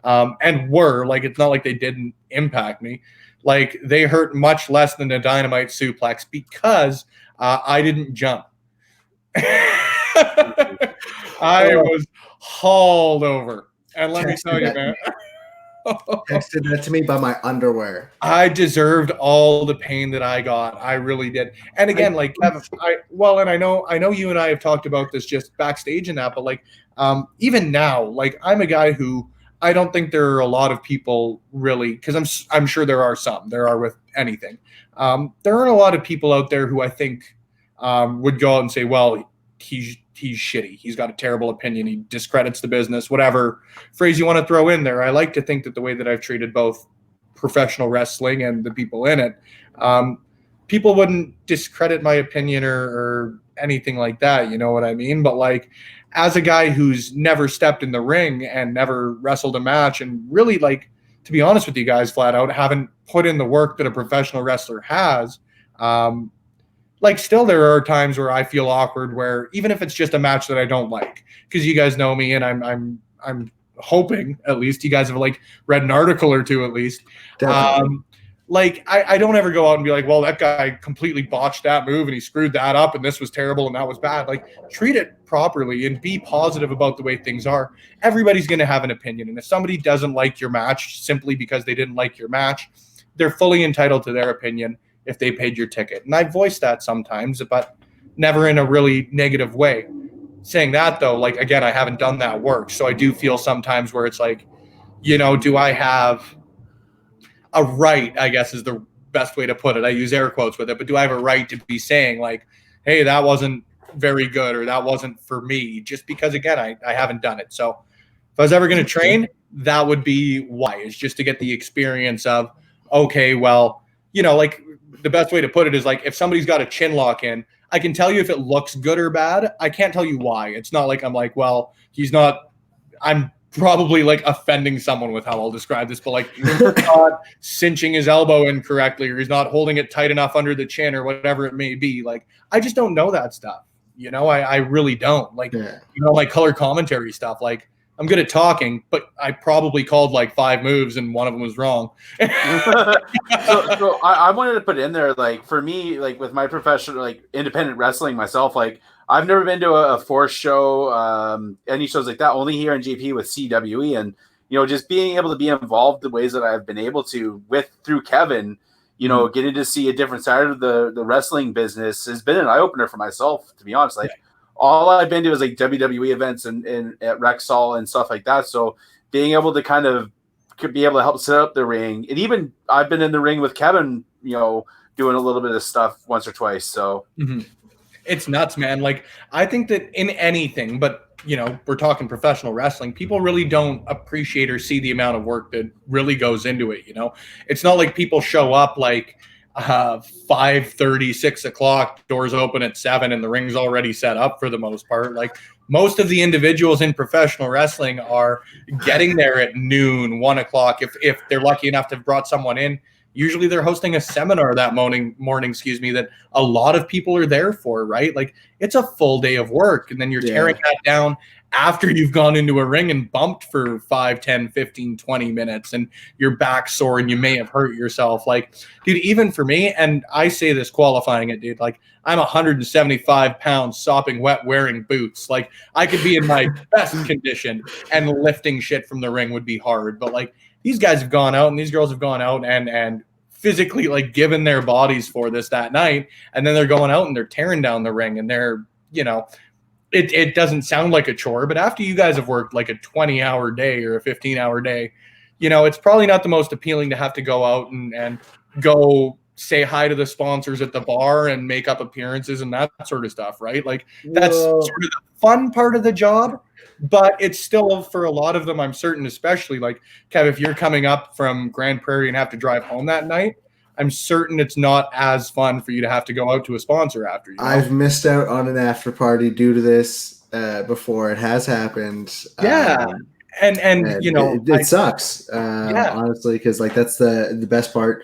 and were, like, it's not like they didn't impact me. Like, they hurt much less than a Dynamite suplex because I didn't jump. I was hauled over. And let me tell you, man. texted that to me by my underwear. I deserved all the pain that I got. I really did. And again, like Kevin, and I know you and I have talked about this just backstage and that, but like even now, like I'm a guy who I don't think there are a lot of people really, because I'm sure there are some. There are with anything. There aren't a lot of people out there who I think would go out and say, well, he's shitty. He's got a terrible opinion. He discredits the business, whatever phrase you want to throw in there. I like to think that the way that I've treated both professional wrestling and the people in it, people wouldn't discredit my opinion or anything like that. You know what I mean? But like, as a guy who's never stepped in the ring and never wrestled a match, and really, like, to be honest with you guys, flat out, haven't put in the work that a professional wrestler has, like, still there are times where I feel awkward, where even if it's just a match that I don't like, because you guys know me, and I'm hoping at least you guys have like read an article or two at least. Like I don't ever go out and be like, well, that guy completely botched that move and he screwed that up and this was terrible and that was bad. Like, treat it properly and be positive about the way things are. Everybody's going to have an opinion, and if somebody doesn't like your match simply because they didn't like your match, they're fully entitled to their opinion if they paid your ticket. And I voice that sometimes, but never in a really negative way. Saying that, though, like, again, I haven't done that work. So I do feel sometimes where it's like, you know, do I have a right, I guess is the best way to put it. I use air quotes with it, but do I have a right to be saying like, hey, that wasn't very good or that wasn't for me, just because, again, I haven't done it. So if I was ever going to train, that would be why, is just to get the experience of, okay, well, you know, like the best way to put it is like, if somebody's got a chin lock in, I can tell you if it looks good or bad. I can't tell you why. It's not like I'm like, well, I'm probably like offending someone with how I'll describe this, but like he's not cinching his elbow incorrectly, or he's not holding it tight enough under the chin, or whatever it may be. Like, I just don't know that stuff. You know, I really don't. Like, you know, like color commentary stuff, like I'm good at talking, but I probably called like 5 moves and one of them was wrong. so I wanted to put in there, like, for me, like with my professional, like independent wrestling myself, like I've never been to a Force show, any shows like that, only here in JP with CWE. And, you know, just being able to be involved the ways that I've been able to through Kevin, you know, getting to see a different side of the wrestling business has been an eye opener for myself, to be honest. Like, all I've been to is like WWE events and at Rexall and stuff like that. So being able to kind of be able to help set up the ring, and even I've been in the ring with Kevin, you know, doing a little bit of stuff once or twice. So it's nuts, man. Like, I think that in anything, but you know, we're talking professional wrestling, people really don't appreciate or see the amount of work that really goes into it. You know, it's not like people show up like 5:30, 6 o'clock, doors open at 7 and the ring's already set up for the most part. Like, most of the individuals in professional wrestling are getting there at noon, 1 o'clock. If they're lucky enough to have brought someone in, usually they're hosting a seminar that morning, that a lot of people are there for, right? Like, it's a full day of work, and then you're tearing that down after you've gone into a ring and bumped for 5, 10, 15, 20 minutes and your back's sore and you may have hurt yourself. Like, dude, even for me, and I say this qualifying it, dude, like, I'm 175 pounds sopping wet wearing boots. Like, I could be in my best condition and lifting shit from the ring would be hard. But like, these guys have gone out and these girls have gone out and physically like given their bodies for this that night. And then they're going out and they're tearing down the ring, and they're, you know, it doesn't sound like a chore, but after you guys have worked like a 20-hour day or a 15-hour day, you know, it's probably not the most appealing to have to go out and go say hi to the sponsors at the bar and make up appearances and that sort of stuff, right? Like, that's sort of the fun part of the job, but it's still, for a lot of them, I'm certain, especially like, Kev, if you're coming up from Grand Prairie and have to drive home that night, I'm certain it's not as fun for you to have to go out to a sponsor after. You know? I've missed out on an after party due to this before. It has happened. Yeah. And you know, it sucks, honestly, because like that's the best part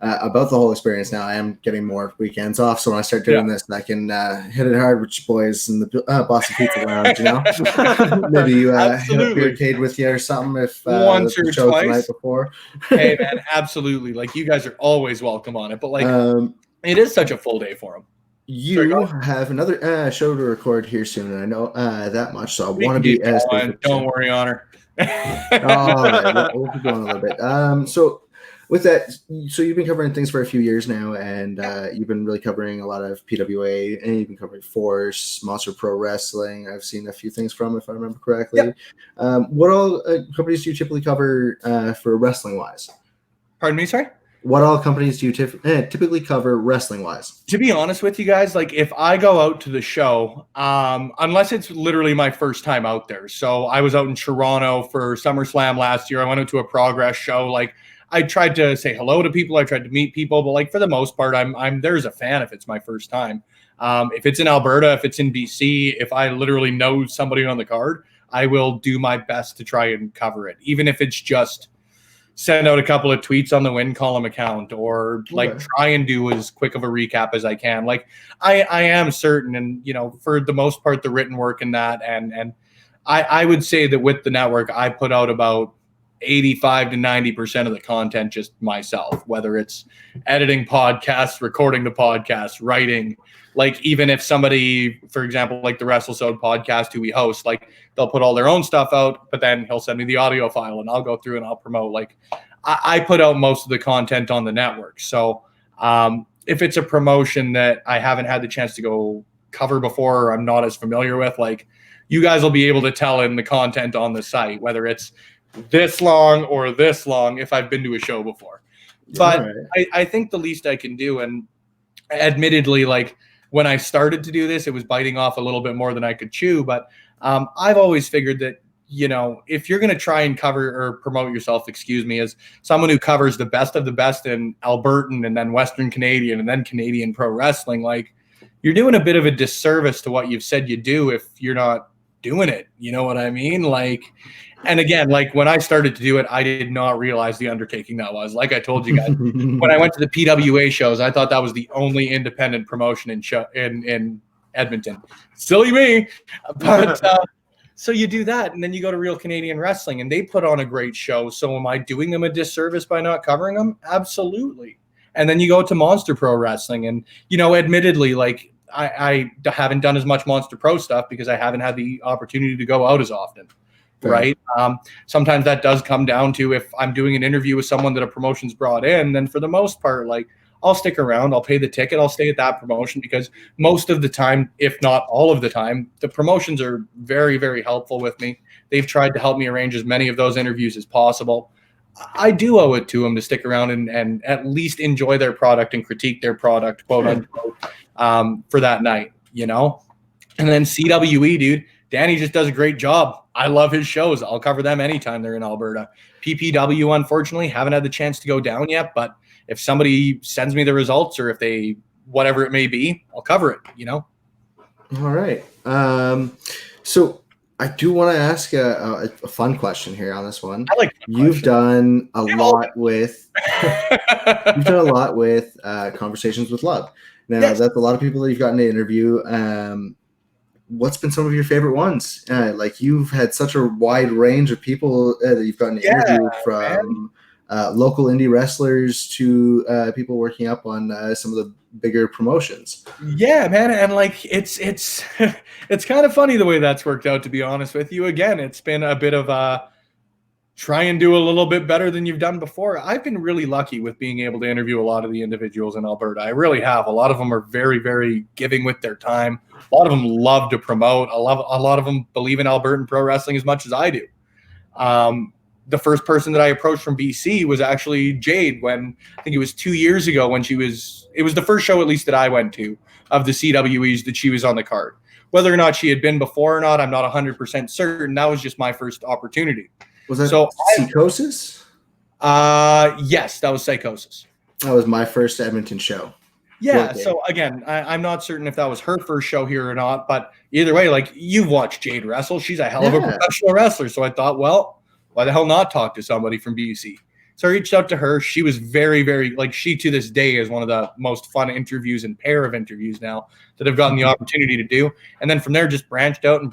about the whole experience. Now I am getting more weekends off, so when I start doing this, I can hit it hard with your boys in the Boston Pizza Lounge. You know, maybe you hit up your arcade with you or something if once or twice the night before. Hey man, absolutely. Like, you guys are always welcome on it, but like, it is such a full day for them. You have another show to record here soon, and I know that much, so I want to be as don't worry, Honor. All right, we'll keep going a little bit. So with that, so you've been covering things for a few years now, and you've been really covering a lot of PWA, and you've been covering Force, Monster Pro Wrestling. I've seen a few things from, if I remember correctly. Yep. What all companies do you typically cover for wrestling-wise? Pardon me, sorry? What all companies do you typically cover wrestling-wise? To be honest with you guys, like if I go out to the show, unless it's literally my first time out there. So I was out in Toronto for SummerSlam last year. I went out to a Progress show. Like I tried to say hello to people. I tried to meet people, but like for the most part, I'm there's a fan if it's my first time. If it's in Alberta, if it's in BC, if I literally know somebody on the card, I will do my best to try and cover it, even if it's just send out a couple of tweets on the Win Column account, or like try and do as quick of a recap as I can. Like I am certain, and for the most part, the written work in that, and I would say that with the network, I put out about 85 to 90% of the content just myself, whether it's editing podcasts, recording the podcast, writing. Like even if somebody, for example, like the WrestleSode podcast who we host, like they'll put all their own stuff out, but then he'll send me the audio file and I'll go through and I'll promote. Like I put out most of the content on the network. So if it's a promotion that I haven't had the chance to go cover before, or I'm not as familiar with, like you guys will be able to tell in the content on the site, whether it's this long or this long, if I've been to a show before. But I think the least I can do, and admittedly, like when I started to do this, it was biting off a little bit more than I could chew. But I've always figured that, if you're going to try and cover or promote yourself, as someone who covers the best of the best in Albertan and then Western Canadian and then Canadian pro wrestling, like you're doing a bit of a disservice to what you've said you do if you're not doing it. You know what I mean? Like, and again, like when I started to do it, I did not realize the undertaking that was. Like I told you guys, when I went to the PWA shows, I thought that was the only independent promotion in Edmonton. Silly me. But so you do that, and then you go to Real Canadian Wrestling, and they put on a great show. So am I doing them a disservice by not covering them? Absolutely. And then you go to Monster Pro Wrestling, and, admittedly, like I haven't done as much Monster Pro stuff because I haven't had the opportunity to go out as often. Right. Sometimes that does come down to if I'm doing an interview with someone that a promotion's brought in, then for the most part, like I'll stick around, I'll pay the ticket, I'll stay at that promotion, because most of the time, if not all of the time, the promotions are very, very helpful with me. They've tried to help me arrange as many of those interviews as possible. I do owe it to them to stick around and at least enjoy their product and critique their product, quote unquote, for that night, And then CWE, dude, Danny just does a great job. I love his shows. I'll cover them anytime they're in Alberta. PPW, unfortunately, haven't had the chance to go down yet, but if somebody sends me the results, or if they, whatever it may be, I'll cover it, All right. So I do want to ask a fun question here on this one. I like you've done a lot with Conversations with Love. Now, that's a lot of people that you've gotten to interview. What's been some of your favorite ones? Like you've had such a wide range of people that you've gotten to interview, from local indie wrestlers to people working up on some of the bigger promotions. Yeah, man. And like, it's it's kind of funny the way that's worked out, to be honest with you. Again, it's been a bit of a try and do a little bit better than you've done before. I've been really lucky with being able to interview a lot of the individuals in Alberta. I really have. A lot of them are very, very giving with their time. A lot of them love to promote. A lot of them believe in Albertan pro wrestling as much as I do. The first person that I approached from BC was actually Jade, when I think it was 2 years ago, when it was the first show, at least that I went to, of the CWEs, that she was on the card. Whether or not she had been before or not, I'm not 100% certain. That was just my first opportunity. Was that Psychosis? Yes, that was Psychosis. That was my first Edmonton show. Yeah, so again, I'm not certain if that was her first show here or not, but either way, like, you've watched Jade wrestle. She's a hell of a professional wrestler. So I thought, well, why the hell not talk to somebody from BC? So I reached out to her. She was very, very, like, she to this day is one of the most fun interviews and pair of interviews now that I've gotten the opportunity to do. And then from there, just branched out. And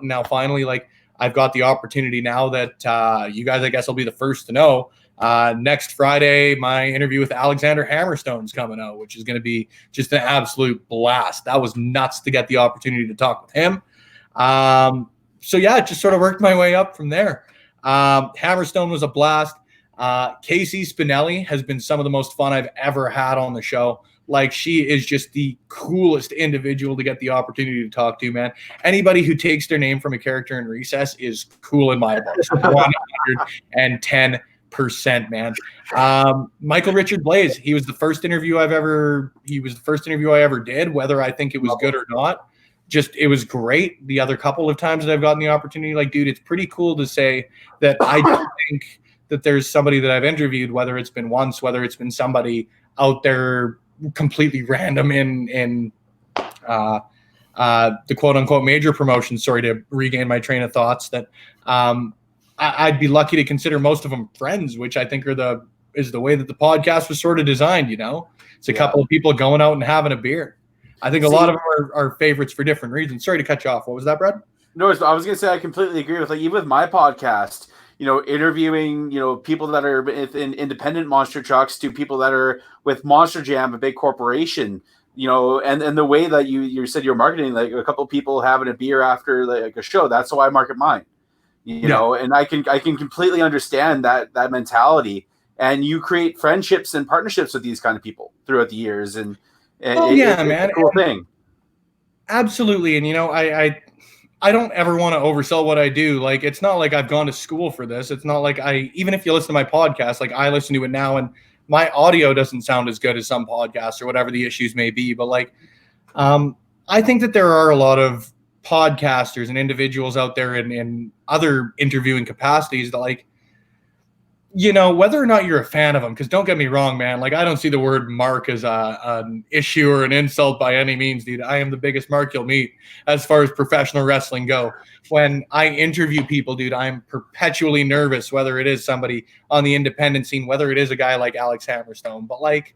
now finally, like, I've got the opportunity now that you guys, I guess, will be the first to know. Next Friday, my interview with Alexander Hammerstone's coming out, which is going to be just an absolute blast. That was nuts to get the opportunity to talk with him. So yeah, it just sort of worked my way up from there. Hammerstone was a blast. Casey Spinelli has been some of the most fun I've ever had on the show. Like, she is just the coolest individual to get the opportunity to talk to, man. Anybody who takes their name from a character in Recess is cool in my book. 110%, man. Michael Richard Blaze, he was the first interview I ever did, whether I think it was good or not. Just, it was great. The other couple of times that I've gotten the opportunity, like, dude, it's pretty cool to say that I don't think that there's somebody that I've interviewed, whether it's been once, whether it's been somebody out there completely random in the quote unquote major promotion. Sorry to regain my train of thoughts. That I'd be lucky to consider most of them friends, which I think is the way that the podcast was sort of designed. You know, it's a couple of people going out and having a beer. I think a lot of them are favorites for different reasons. Sorry to cut you off. What was that, Brad? No, I was going to say I completely agree with, like, even with my podcast, you know, interviewing, you know, people that are in independent monster trucks to people that are with Monster Jam, a big corporation, you know, and the way that you said you're marketing, like a couple of people having a beer after like a show, that's how I market mine, you know, and I can completely understand that mentality, and you create friendships and partnerships with these kind of people throughout the years, and man, it's a cool thing. Absolutely. And, you know, I don't ever want to oversell what I do. Like, it's not like I've gone to school for this. It's not like even if you listen to my podcast, like, I listen to it now and my audio doesn't sound as good as some podcasts or whatever the issues may be. But, like, I think that there are a lot of podcasters and individuals out there in other interviewing capacities that, like, you know, whether or not you're a fan of them, because don't get me wrong, man, like, I don't see the word mark as an issue or an insult by any means, dude. I am the biggest mark you'll meet as far as professional wrestling go. When I interview people, dude, I'm perpetually nervous, whether it is somebody on the independent scene, whether it is a guy like Alex Hammerstone, but, like,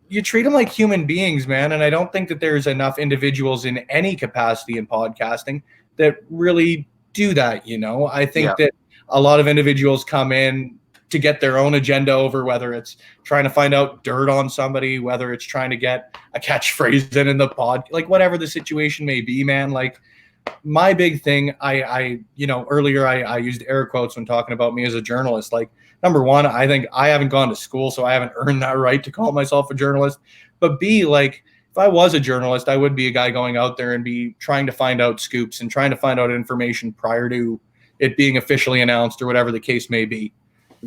you treat them like human beings, man. And I don't think that there's enough individuals in any capacity in podcasting that really do that. You know, I think that a lot of individuals come in to get their own agenda over, whether it's trying to find out dirt on somebody, whether it's trying to get a catchphrase in the pod, like, whatever the situation may be, man. Like, my big thing, I you know, earlier I used air quotes when talking about me as a journalist. Like, number one, I think I haven't gone to school, so I haven't earned that right to call myself a journalist. But B, like, if I was a journalist, I would be a guy going out there and be trying to find out scoops and trying to find out information prior to it being officially announced or whatever the case may be.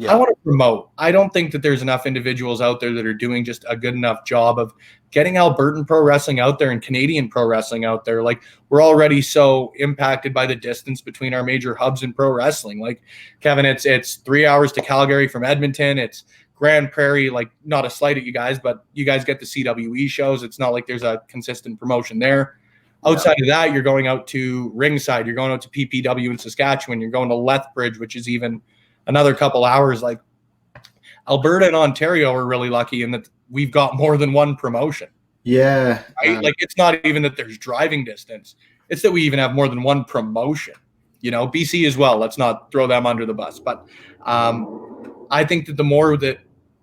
I want to promote. I don't think that there's enough individuals out there that are doing just a good enough job of getting Albertan pro wrestling out there and Canadian pro wrestling out there. Like, we're already so impacted by the distance between our major hubs in pro wrestling. Like, Kevin, it's 3 hours to Calgary from Edmonton. It's Grand Prairie, like, not a slight at you guys, but you guys get the CWE shows. It's not like there's a consistent promotion there. Outside of that, you're going out to Ringside. You're going out to PPW in Saskatchewan. You're going to Lethbridge, which is even another couple hours. Like, Alberta and Ontario are really lucky in that we've got more than one promotion. Yeah. Right? Like, it's not even that there's driving distance. It's that we even have more than one promotion. You know, BC as well. Let's not throw them under the bus. But I think that the more that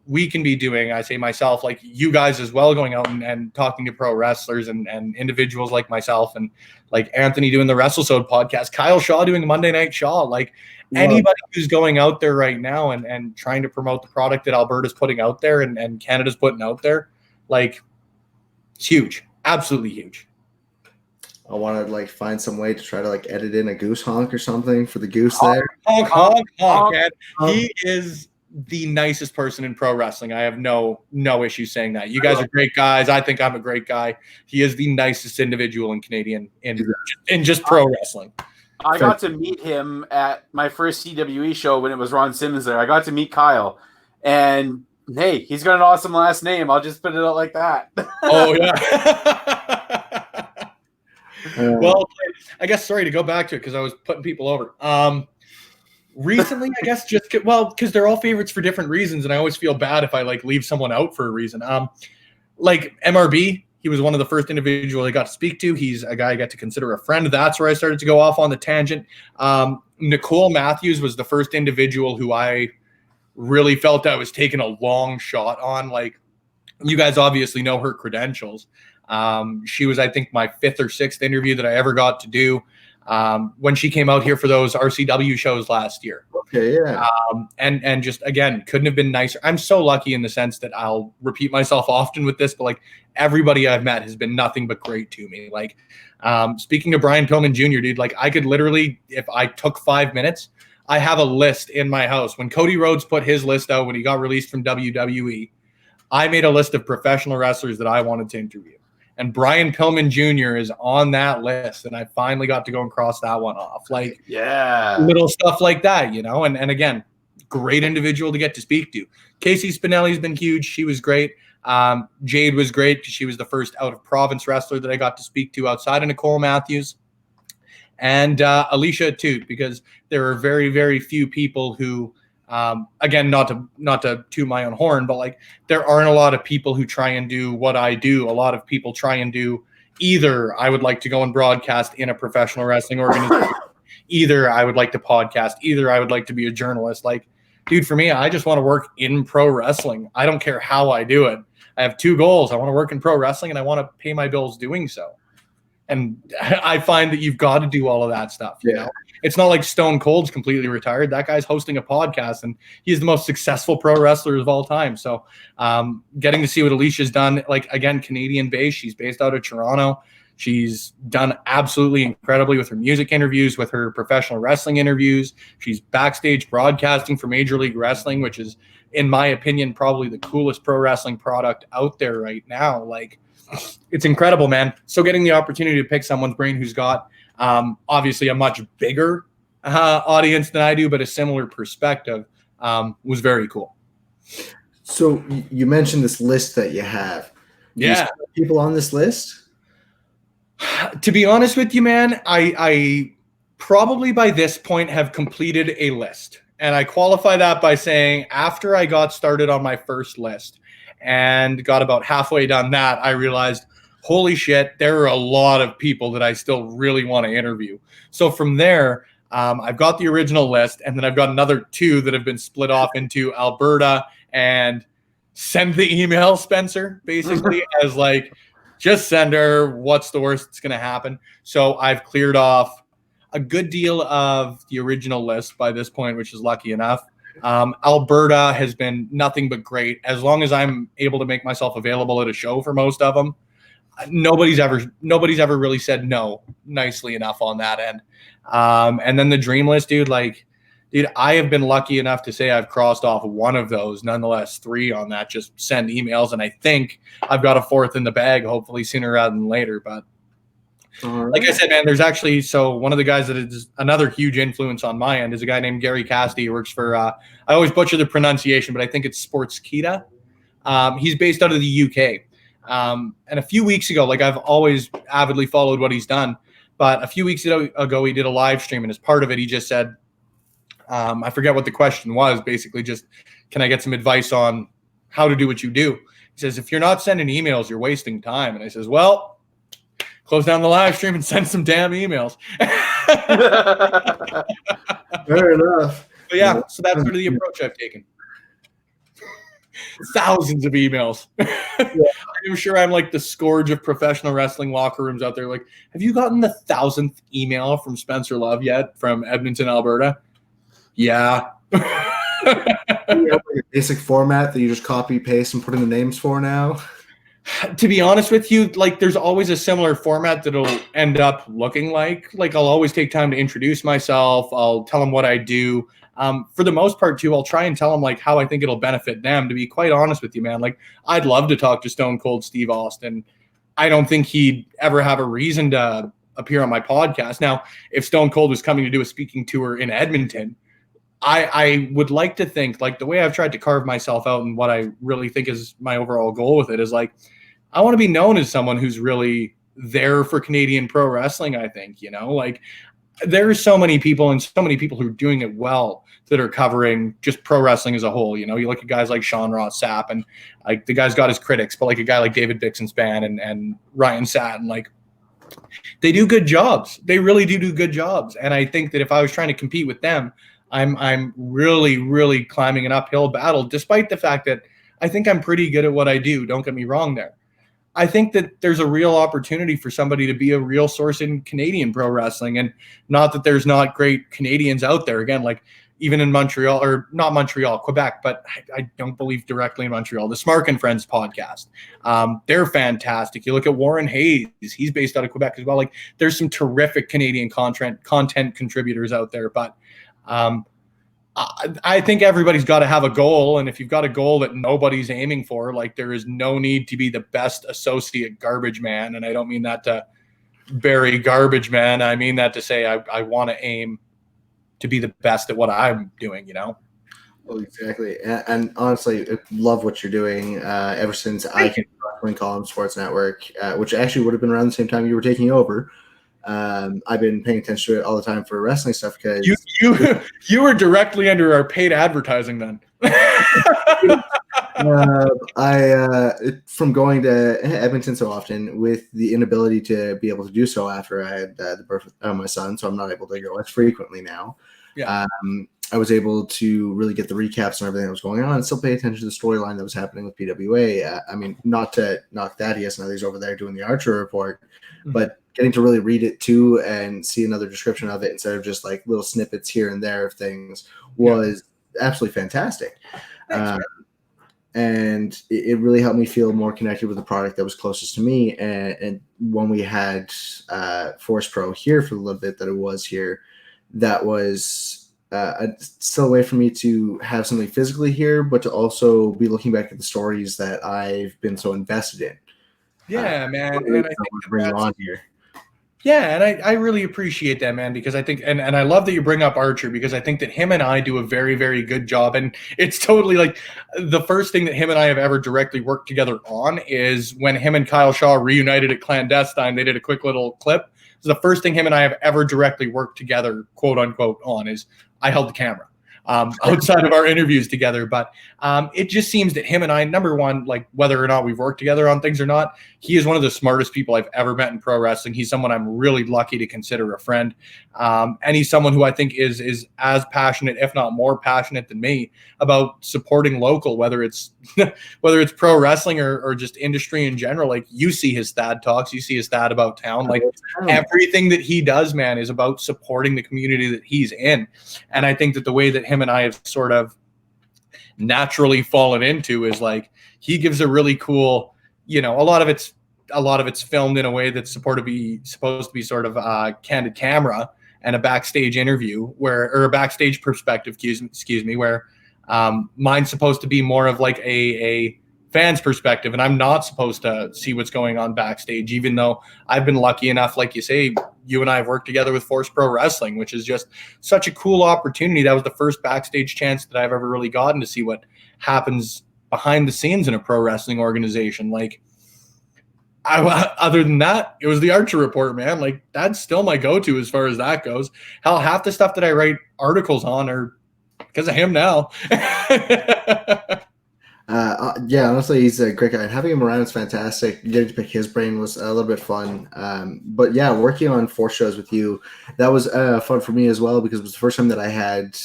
we can be doing, I say myself, like you guys as well, going out and talking to pro wrestlers and individuals like myself and like Anthony doing the WrestleSode podcast, Kyle Shaw doing Monday Night Shaw, like anybody who's going out there right now and trying to promote the product that Alberta's putting out there and Canada's putting out there, like, it's huge, absolutely huge. I want to like find some way to try to like edit in a goose honk or something for the goose there. Honk, man. He is the nicest person in pro wrestling. I have no issue saying that. You guys are great guys. I think I'm a great guy. He is the nicest individual in Canadian in just pro wrestling. I got to meet him at my first CWE show when it was Ron Simmons there. I got to meet Kyle, and hey, he's got an awesome last name. I'll just put it out like that. Oh yeah. Well, I guess, sorry to go back to it because I was putting people over. Recently, I guess because they're all favorites for different reasons, and I always feel bad if I like leave someone out for a reason. Like MRB, he was one of the first individuals I got to speak to. He's a guy I got to consider a friend. That's where I started to go off on the tangent. Nicole Matthews was the first individual who I really felt I was taking a long shot on. Like, you guys obviously know her credentials. She was, I think, my 5th or 6th interview that I ever got to do. when she came out here for those RCW shows last year. Okay, yeah. And just, again, couldn't have been nicer. I'm so lucky in the sense that I'll repeat myself often with this, but like everybody I've met has been nothing but great to me. Like, speaking of Brian Pillman Jr., dude, like I could literally, if I took 5 minutes, I have a list in my house. When Cody Rhodes put his list out when he got released from WWE, I made a list of professional wrestlers that I wanted to interview. And Brian Pillman Jr. is on that list, and I finally got to go and cross that one off. Like, yeah, little stuff like that, you know? And again, great individual to get to speak to. Casey Spinelli's been huge. She was great. Jade was great because she was the first out-of-province wrestler that I got to speak to outside of Nicole Matthews. And Alicia too, because there are very, very few people who, again, not to toot my own horn, but like there aren't a lot of people who try and do what I do. A lot of people try and do either I would like to go and broadcast in a professional wrestling organization, either I would like to podcast, either I would like to be a journalist. Like, dude, for me, I just want to work in pro wrestling. I don't care how I do it. I have 2 goals. I want to work in pro wrestling and I want to pay my bills doing so. And I find that you've got to do all of that stuff. You know, it's not like Stone Cold's completely retired. That guy's hosting a podcast and he's the most successful pro wrestler of all time. So getting to see what Alicia's done, like, again, Canadian based, she's based out of Toronto. She's done absolutely incredibly with her music interviews, with her professional wrestling interviews. She's backstage broadcasting for Major League Wrestling, which is, in my opinion, probably the coolest pro wrestling product out there right now. Like, it's incredible, man. So getting the opportunity to pick someone's brain who's got obviously a much bigger audience than I do, but a similar perspective was very cool. So you mentioned this list that you have. Yeah. People on this list? To be honest with you, man, I probably by this point have completed a list. And I qualify that by saying after I got started on my first list and got about halfway done that, I realized, holy shit, there are a lot of people that I still really want to interview. So from there, I've got the original list, and then I've got another 2 that have been split off into Alberta and send the email, Spencer, basically, as like, just send her. What's the worst that's going to happen? So I've cleared off a good deal of the original list by this point, which is lucky enough. Alberta has been nothing but great. As long as I'm able to make myself available at a show for most of them, nobody's ever really said no nicely enough on that end. And then the dream list, dude, I have been lucky enough to say I've crossed off one of those, nonetheless 3 on that, just send emails. And I think I've got a 4th in the bag, hopefully sooner rather than later. But like I said, man, there's actually, so one of the guys that is another huge influence on my end is a guy named Gary Cassidy, who works for, I always butcher the pronunciation, but I think it's Sportskeeda. He's based out of the UK. And a few weeks ago, like, I've always avidly followed what he's done, but a few weeks ago, he did a live stream, and as part of it, he just said, I forget what the question was, basically just, can I get some advice on how to do what you do? He says, if you're not sending emails, you're wasting time. And I says, well, close down the live stream and send some damn emails. Fair enough. But yeah, so that's sort of the approach I've taken. Thousands of emails. I'm sure I'm like the scourge of professional wrestling locker rooms out there. Like, have you gotten the 1,000th email from Spencer Love yet from Edmonton, Alberta? Yeah. You have like a basic format that you just copy, paste, and put in the names for now? To be honest with you, like, there's always a similar format that'll end up looking like I'll always take time to introduce myself. I'll tell them what I do. For the most part too, I'll try and tell them like how I think it'll benefit them. To be quite honest with you, man, like, I'd love to talk to Stone Cold Steve Austin. I don't think he'd ever have a reason to appear on my podcast. Now, if Stone Cold was coming to do a speaking tour in Edmonton, I would like to think, like, the way I've tried to carve myself out and what I really think is my overall goal with it is, like, I want to be known as someone who's really there for Canadian pro wrestling. I think, you know, like, there's so many people and so many people who are doing it well that are covering just pro wrestling as a whole. You know, you look at guys like Sean Ross Sapp, and like, the guy's got his critics, but like a guy like David Bixenspan and Ryan Satin, like, they do good jobs. They really do good jobs. And I think that if I was trying to compete with them, I'm really, really climbing an uphill battle, despite the fact that I think I'm pretty good at what I do. Don't get me wrong there. I think that there's a real opportunity for somebody to be a real source in Canadian pro wrestling, and not that there's not great Canadians out there. Again, like even in Montreal, or not Montreal, Quebec, but I don't believe directly in Montreal. The Smark and Friends podcast, they're fantastic. You look at Warren Hayes; he's based out of Quebec as well. Like there's some terrific Canadian content contributors out there, but I think everybody's got to have a goal, and if you've got a goal that nobody's aiming for, like there is no need to be the best associate garbage man, and I don't mean that to bury garbage man. I mean that to say I want to aim to be the best at what I'm doing, you know? Oh, exactly. And honestly, I love what you're doing ever since I came to Win Column Sports Network, which actually would have been around the same time you were taking over. I've been paying attention to it all the time for wrestling stuff because you were directly under our paid advertising then. From going to Edmonton so often, with the inability to be able to do so after I had the birth of my son, so I'm not able to go as frequently now. Yeah. I was able to really get the recaps and everything that was going on and still pay attention to the storyline that was happening with PWA. I mean, not to knock Thaddeus and others over there doing the Archer report, but getting to really read it too and see another description of it instead of just like little snippets here and there of things was absolutely fantastic. And it really helped me feel more connected with the product that was closest to me. And when we had Force Pro here for a little bit that it was here, that was still a way for me to have something physically here, but to also be looking back at the stories that I've been so invested in. Yeah, man. And And I think bring on here. Yeah, and I really appreciate that, man, because I think, and I love that you bring up Archer, because I think that him and I do a very, very good job. And it's totally like the first thing that him and I have ever directly worked together on is when him and Kyle Shaw reunited at Clandestine. They did a quick little clip. So the first thing him and I have ever directly worked together, quote unquote, on is I held the camera. Outside of our interviews together. But it just seems that him and I, number one, like whether or not we've worked together on things or not, he is one of the smartest people I've ever met in pro wrestling. He's someone I'm really lucky to consider a friend. And he's someone who I think is as passionate, if not more passionate than me, about supporting local, whether it's pro wrestling or just industry in general. Like you see his Thad talks, you see his Thad about town. Like everything that he does, man, is about supporting the community that he's in. And I think that the way that him and I have sort of naturally fallen into is like he gives a really cool, you know, a lot of it's filmed in a way that's supposed to be sort of candid camera and a backstage interview or a backstage perspective, excuse me, where mine's supposed to be more of like a fan's perspective, and I'm not supposed to see what's going on backstage, even though I've been lucky enough, like you say, you and I have worked together with Force Pro Wrestling, which is just such a cool opportunity. That was the first backstage chance that I've ever really gotten to see what happens behind the scenes in a pro wrestling organization. Like, other than that, it was the Archer report, man. Like, that's still my go-to as far as that goes. Hell, half the stuff that I write articles on are because of him now. Yeah, honestly, he's a great guy. And having him around is fantastic. Getting to pick his brain was a little bit fun. But yeah, working on 4 shows with you, that was fun for me as well, because it was the first time that I had,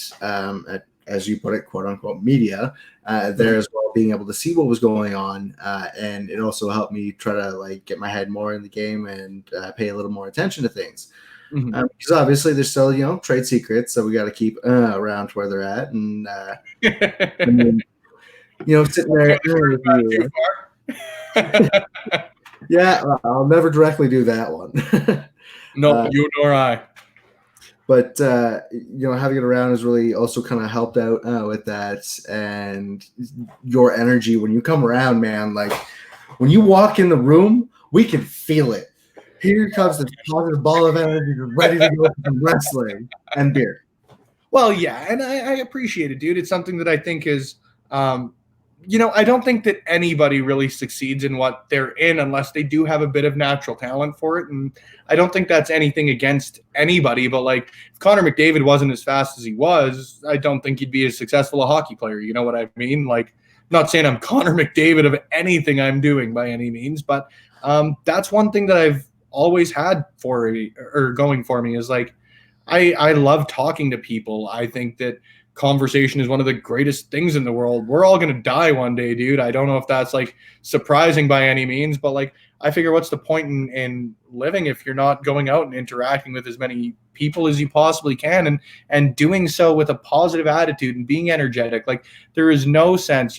as you put it, quote unquote, media there as well, being able to see what was going on. And it also helped me try to like get my head more in the game and pay a little more attention to things. Because obviously there's still, you know, trade secrets that we got to keep around where they're at. And, and then, you know, sitting there. Yeah, I'll never directly do that one. No, you nor I. But, you know, having it around has really also kind of helped out with that. And your energy when you come around, man, like when you walk in the room, we can feel it. Here comes the positive ball of energy, ready to go for some wrestling and beer. Well, yeah, and I appreciate it, dude. It's something that I think is you know, I don't think that anybody really succeeds in what they're in unless they do have a bit of natural talent for it. And I don't think that's anything against anybody, but like if Connor McDavid wasn't as fast as he was, I don't think he'd be as successful a hockey player. You know what I mean? Like, I'm not saying I'm Connor McDavid of anything I'm doing by any means, but that's one thing that I've always had going for me is like, I love talking to people. I think that conversation is one of the greatest things in the world. We're all going to die one day, dude. I don't know if that's like surprising by any means, but like, I figure what's the point in living if you're not going out and interacting with as many people as you possibly can, and doing so with a positive attitude and being energetic. Like, there is no sense,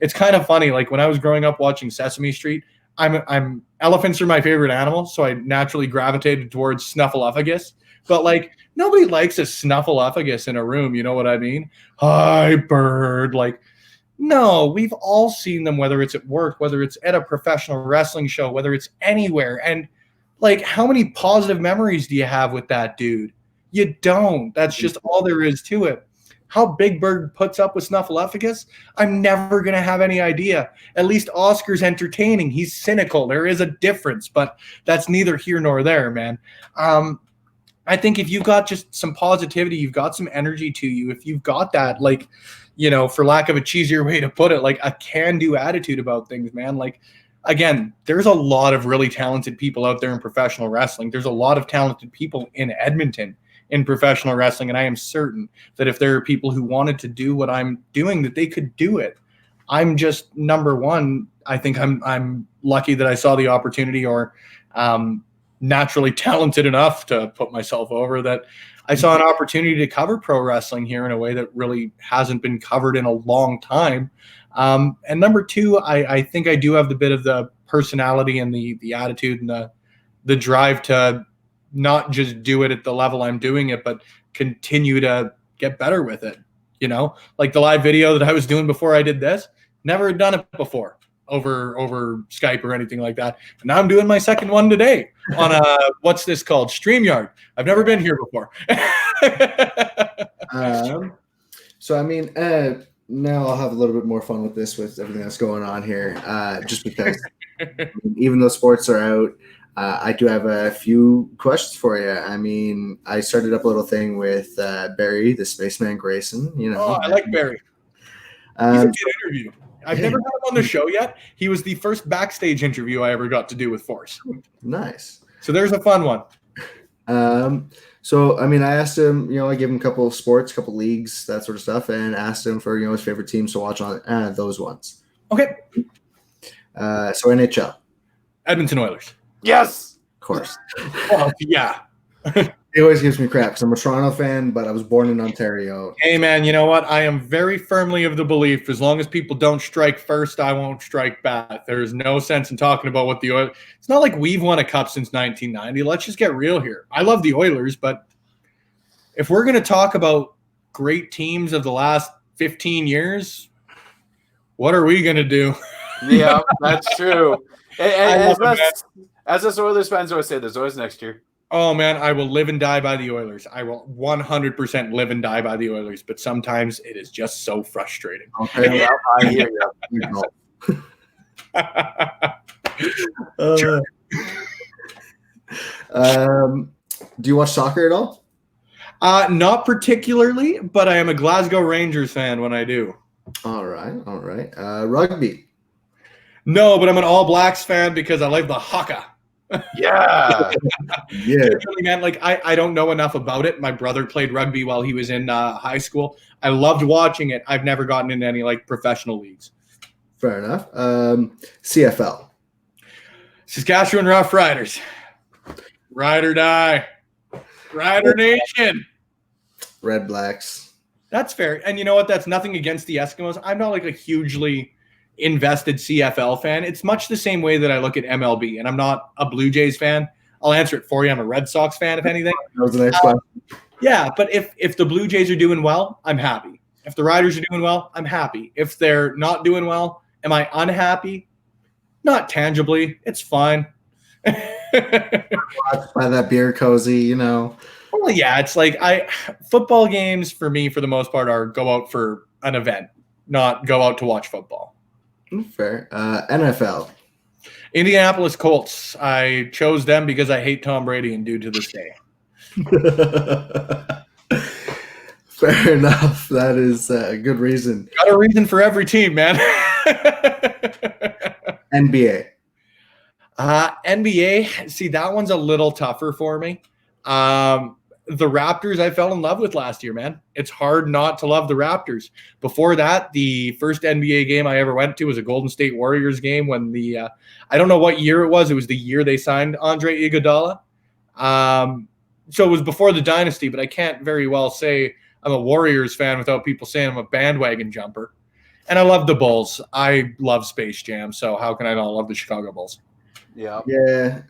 it's kind of funny. Like, when I was growing up watching Sesame Street, I'm elephants are my favorite animal, so I naturally gravitated towards Snuffleupagus. But like, nobody likes a Snuffleupagus in a room, you know what I mean? Hi, bird. Like, no, we've all seen them, whether it's at work, whether it's at a professional wrestling show, whether it's anywhere. And like, how many positive memories do you have with that dude? You don't. That's just all there is to it. How Big Bird puts up with Snuffleupagus, I'm never going to have any idea. At least Oscar's entertaining. He's cynical. There is a difference, but that's neither here nor there, man. I think if you've got just some positivity, you've got some energy to you, if you've got that, like, for lack of a cheesier way to put it, like a can-do attitude about things, man. Like, again, there's a lot of really talented people out there in professional wrestling. There's a lot of talented people in Edmonton in professional wrestling, and I am certain that if there are people who wanted to do what I'm doing, that they could do it. I'm just, number one, I think I'm lucky that I saw the opportunity, or naturally talented enough to put myself over, that I saw an opportunity to cover pro wrestling here in a way that really hasn't been covered in a long time. And number two, I think I do have the bit of the personality and the attitude and the drive to not just do it at the level I'm doing it, but continue to get better with it. Like the live video that I was doing before I did this, never had done it before over Skype or anything like that. And now I'm doing my second one today on what's this called? StreamYard. I've never been here before. So I mean, now I'll have a little bit more fun with this, with everything that's going on here. Just because even though sports are out, I do have a few questions for you. I mean, I started up a little thing with Barry, the Spaceman Grayson. Oh, I like Barry. He's a good interview. I've never had him on the show yet. He was the first backstage interview I ever got to do with Force. Nice. So there's a fun one. So, I mean, I asked him, I gave him a couple of sports, a couple of leagues, that sort of stuff, and asked him for, his favorite teams to watch on those ones. Okay. So NHL. Edmonton Oilers. Yes. Of course. Well, yeah. He always gives me crap because I'm a Toronto fan, but I was born in Ontario. Hey, man, you know what? I am very firmly of the belief, as long as people don't strike first, I won't strike back. There's no sense in talking about what the Oilers – it's not like we've won a cup since 1990. Let's just get real here. I love the Oilers, but if we're going to talk about great teams of the last 15 years, what are we going to do? Yeah, that's true. And as us Oilers fans always say, there's always next year. Oh, man, I will live and die by the Oilers. I will 100% live and die by the Oilers, but sometimes it is just so frustrating. Okay, yeah, I hear you. Do you watch soccer at all? Not particularly, but I am a Glasgow Rangers fan when I do. All right. Rugby? No, but I'm an All Blacks fan because I like the haka. Yeah. Yeah. Man, like I don't know enough about it. My brother played rugby while he was in high school. I loved watching it. I've never gotten into any like professional leagues. Fair enough. CFL. Saskatchewan Rough Riders. Ride or die. Rider Nation. Red Blacks. That's fair. And you know what? That's nothing against the Eskimos. I'm not like a hugely invested CFL fan. It's much the same way that I look at MLB, and I'm not a Blue Jays fan. I'll answer it for you. I'm a Red Sox fan, if anything. That was the next one. Yeah, but if the Blue Jays are doing well, I'm happy. If the Riders are doing well, I'm happy. If they're not doing well, am I unhappy? Not tangibly. It's fine. By that beer cozy, Well, yeah, it's like football games for me, for the most part, are go out for an event, not go out to watch football. Fair. NFL. Indianapolis Colts. I chose them because I hate Tom Brady and do to this day. Fair enough. That is a good reason. Got a reason for every team, man. NBA. NBA. See, that one's a little tougher for me. the Raptors I fell in love with last year, man. It's hard not to love the Raptors. Before that, the first NBA game I ever went to was a Golden State Warriors game when I don't know what year it was. It was the year they signed Andre Iguodala. So it was before the dynasty, but I can't very well say I'm a Warriors fan without people saying I'm a bandwagon jumper. And I love the Bulls. I love Space Jam, so how can I not love the Chicago Bulls? Yeah. Yeah.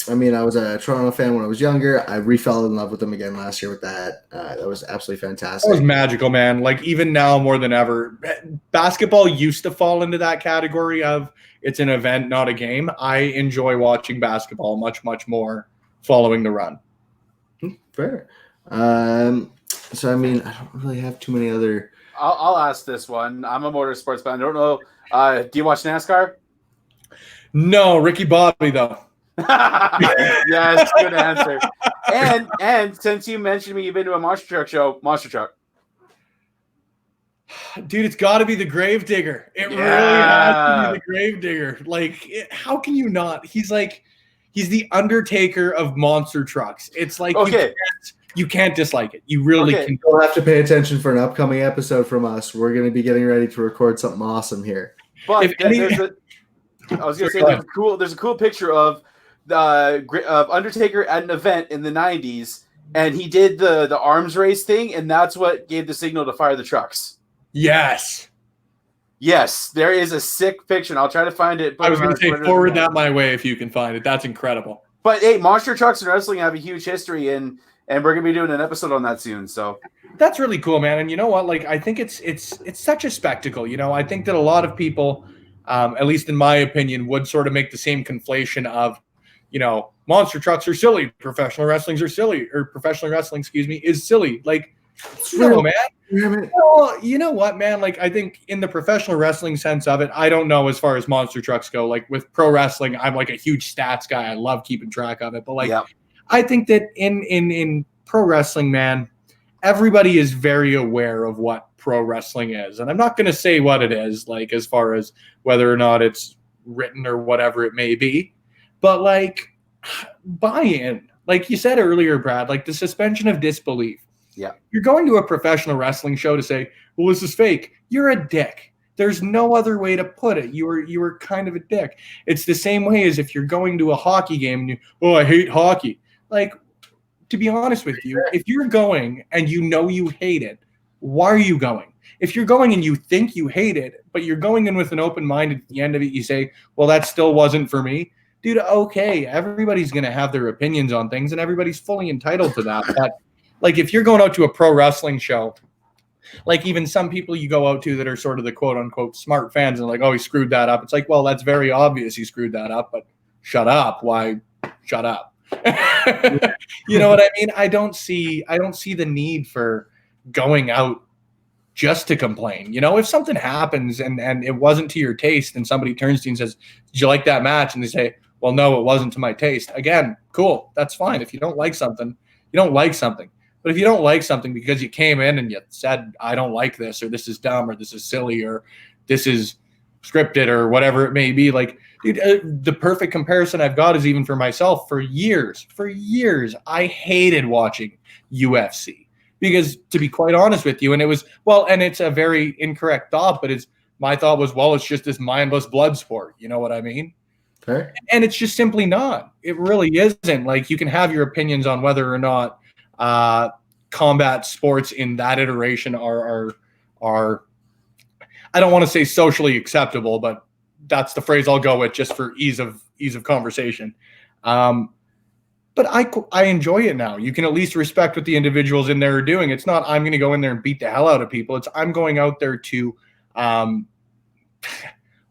I mean, I was a Toronto fan when I was younger. I refell in love with them again last year with that. That was absolutely fantastic. It was magical, man. Like, even now more than ever, basketball used to fall into that category of it's an event, not a game. I enjoy watching basketball much, much more following the run. Fair. So, I mean, I don't really have too many other... I'll ask this one. I'm a motorsports fan. I don't know. Do you watch NASCAR? No, Ricky Bobby, though. Yes, good answer. And since you mentioned me, you've been to a monster truck show. Monster truck, dude, it's got to be the Gravedigger. It really has to be the Gravedigger. Like, how can you not? He's the Undertaker of monster trucks. It's like you can't dislike it. You really can. You'll have to pay attention for an upcoming episode from us. We're going to be getting ready to record something awesome here. But there's a cool picture of Undertaker at an event in the 90s, and he did the arms race thing, and that's what gave the signal to fire the trucks. Yes, there is a sick picture. I'll try to find it. I was going to say forward that my way if you can find it. That's incredible. But hey, monster trucks and wrestling have a huge history, and we're going to be doing an episode on that soon. So that's really cool, man. And you know what? Like, I think it's such a spectacle. You know, I think that a lot of people, at least in my opinion, would sort of make the same conflation of, you know, monster trucks are silly, professional wrestling, is silly. Like, no, man. Well, you know what, man? Like, I think in the professional wrestling sense of it, I don't know as far as monster trucks go. Like, with pro wrestling, I'm like a huge stats guy. I love keeping track of it. But like, I think that in pro wrestling, man, everybody is very aware of what pro wrestling is. And I'm not going to say what it is, like, as far as whether or not it's written or whatever it may be. But, like, buy in. Like you said earlier, Brad, like the suspension of disbelief. Yeah. You're going to a professional wrestling show to say, well, this is fake. You're a dick. There's no other way to put it. You were kind of a dick. It's the same way as if you're going to a hockey game and I hate hockey. Like, to be honest with you, if you're going and you know you hate it, why are you going? If you're going and you think you hate it, but you're going in with an open mind at the end of it, you say, well, that still wasn't for me. Dude, okay, everybody's going to have their opinions on things, and everybody's fully entitled to that. But, like, if you're going out to a pro wrestling show, like even some people you go out to that are sort of the quote-unquote smart fans and like, oh, he screwed that up. It's like, well, that's very obvious he screwed that up, but shut up. Why shut up? You know what I mean? I don't see the need for going out just to complain. You know, if something happens and it wasn't to your taste and somebody turns to you and says, did you like that match? And they say, well, no, it wasn't to my taste. Again, cool. That's fine. If you don't like something, you don't like something. But if you don't like something because you came in and you said, I don't like this, or this is dumb, or this is silly, or this is scripted, or whatever it may be, like, dude, the perfect comparison I've got is even for myself. For years, I hated watching UFC because, to be quite honest with you, and it was, well, and it's a very incorrect thought, but my thought was, well, it's just this mindless blood sport. You know what I mean? Okay. And it's just simply not. It really isn't. Like, you can have your opinions on whether or not combat sports in that iteration are I don't want to say socially acceptable, but that's the phrase I'll go with just for ease of conversation. But I enjoy it now. You can at least respect what the individuals in there are doing. It's not I'm going to go in there and beat the hell out of people. It's I'm going out there to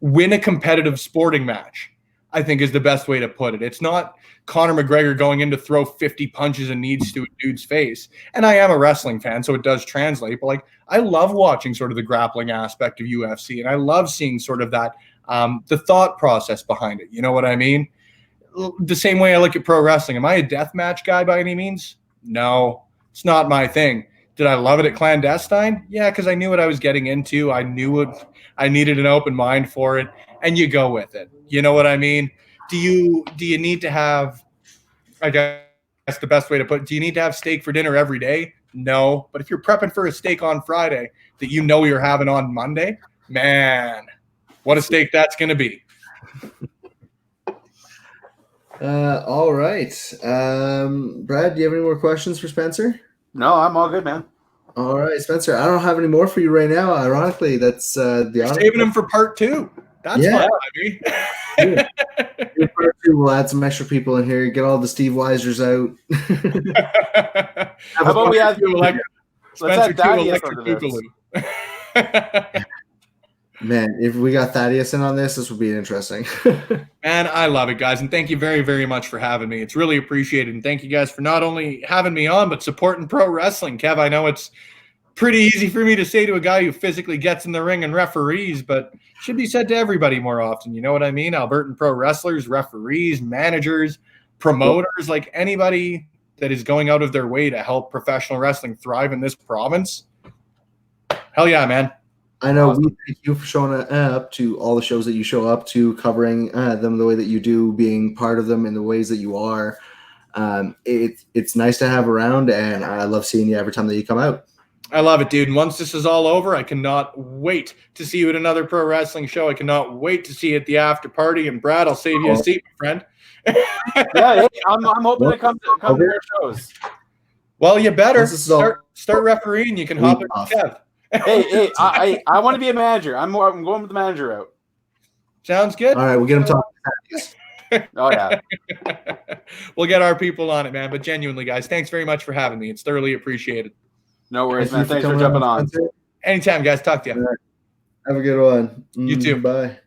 win a competitive sporting match, I think is the best way to put it. It's not Conor McGregor going in to throw 50 punches and knees to a dude's face. And I am a wrestling fan, so it does translate. But, like, I love watching sort of the grappling aspect of UFC, and I love seeing sort of that, the thought process behind it. You know what I mean? The same way I look at pro wrestling. Am I a deathmatch guy by any means? No, it's not my thing. Did I love it at Clandestine? Yeah, because I knew what I was getting into. I knew it. I needed an open mind for it, and you go with it. You know what I mean? Do you need to have, I guess, guess the best way to put it. Do you need to have steak for dinner every day? No. But if you're prepping for a steak on Friday that you know you're having on Monday, man, what a steak that's going to be. All right. Brad, do you have any more questions for Spencer? No, I'm all good, man. All right, Spencer. I don't have any more for you right now. Ironically, that's You're saving them for part 2. That's fine, baby. In part 2, we'll add some extra people in here. Get all the Steve Weisers out. How about we have Spencer 2 electric boogaloo. Man, if we got Thaddeus in on this would be interesting. Man, I love it, guys. And thank you very, very much for having me. It's really appreciated. And thank you guys for not only having me on, but supporting pro wrestling. Kev, I know it's pretty easy for me to say to a guy who physically gets in the ring and referees, but it should be said to everybody more often. You know what I mean? Albertan pro wrestlers, referees, managers, promoters, like anybody that is going out of their way to help professional wrestling thrive in this province. Hell yeah, man. I know. We thank you for showing up to all the shows that you show up to, covering them the way that you do, being part of them in the ways that you are. It's nice to have around, and I love seeing you every time that you come out. I love it, dude. And once this is all over, I cannot wait to see you at another pro wrestling show. I cannot wait to see you at the after party. And Brad, I'll save you a seat, my friend. Hey, I'm hoping to come to your shows. Well, you better start refereeing. You can hop in with Kev. Hey, I want to be a manager. I'm going with the manager route. Sounds good. All right, we'll get him talking. Oh yeah, we'll get our people on it, man. But genuinely, guys, thanks very much for having me. It's thoroughly appreciated. No worries, man. Thanks for jumping on. Anytime, guys. Talk to you. Have a good one. You too. Bye.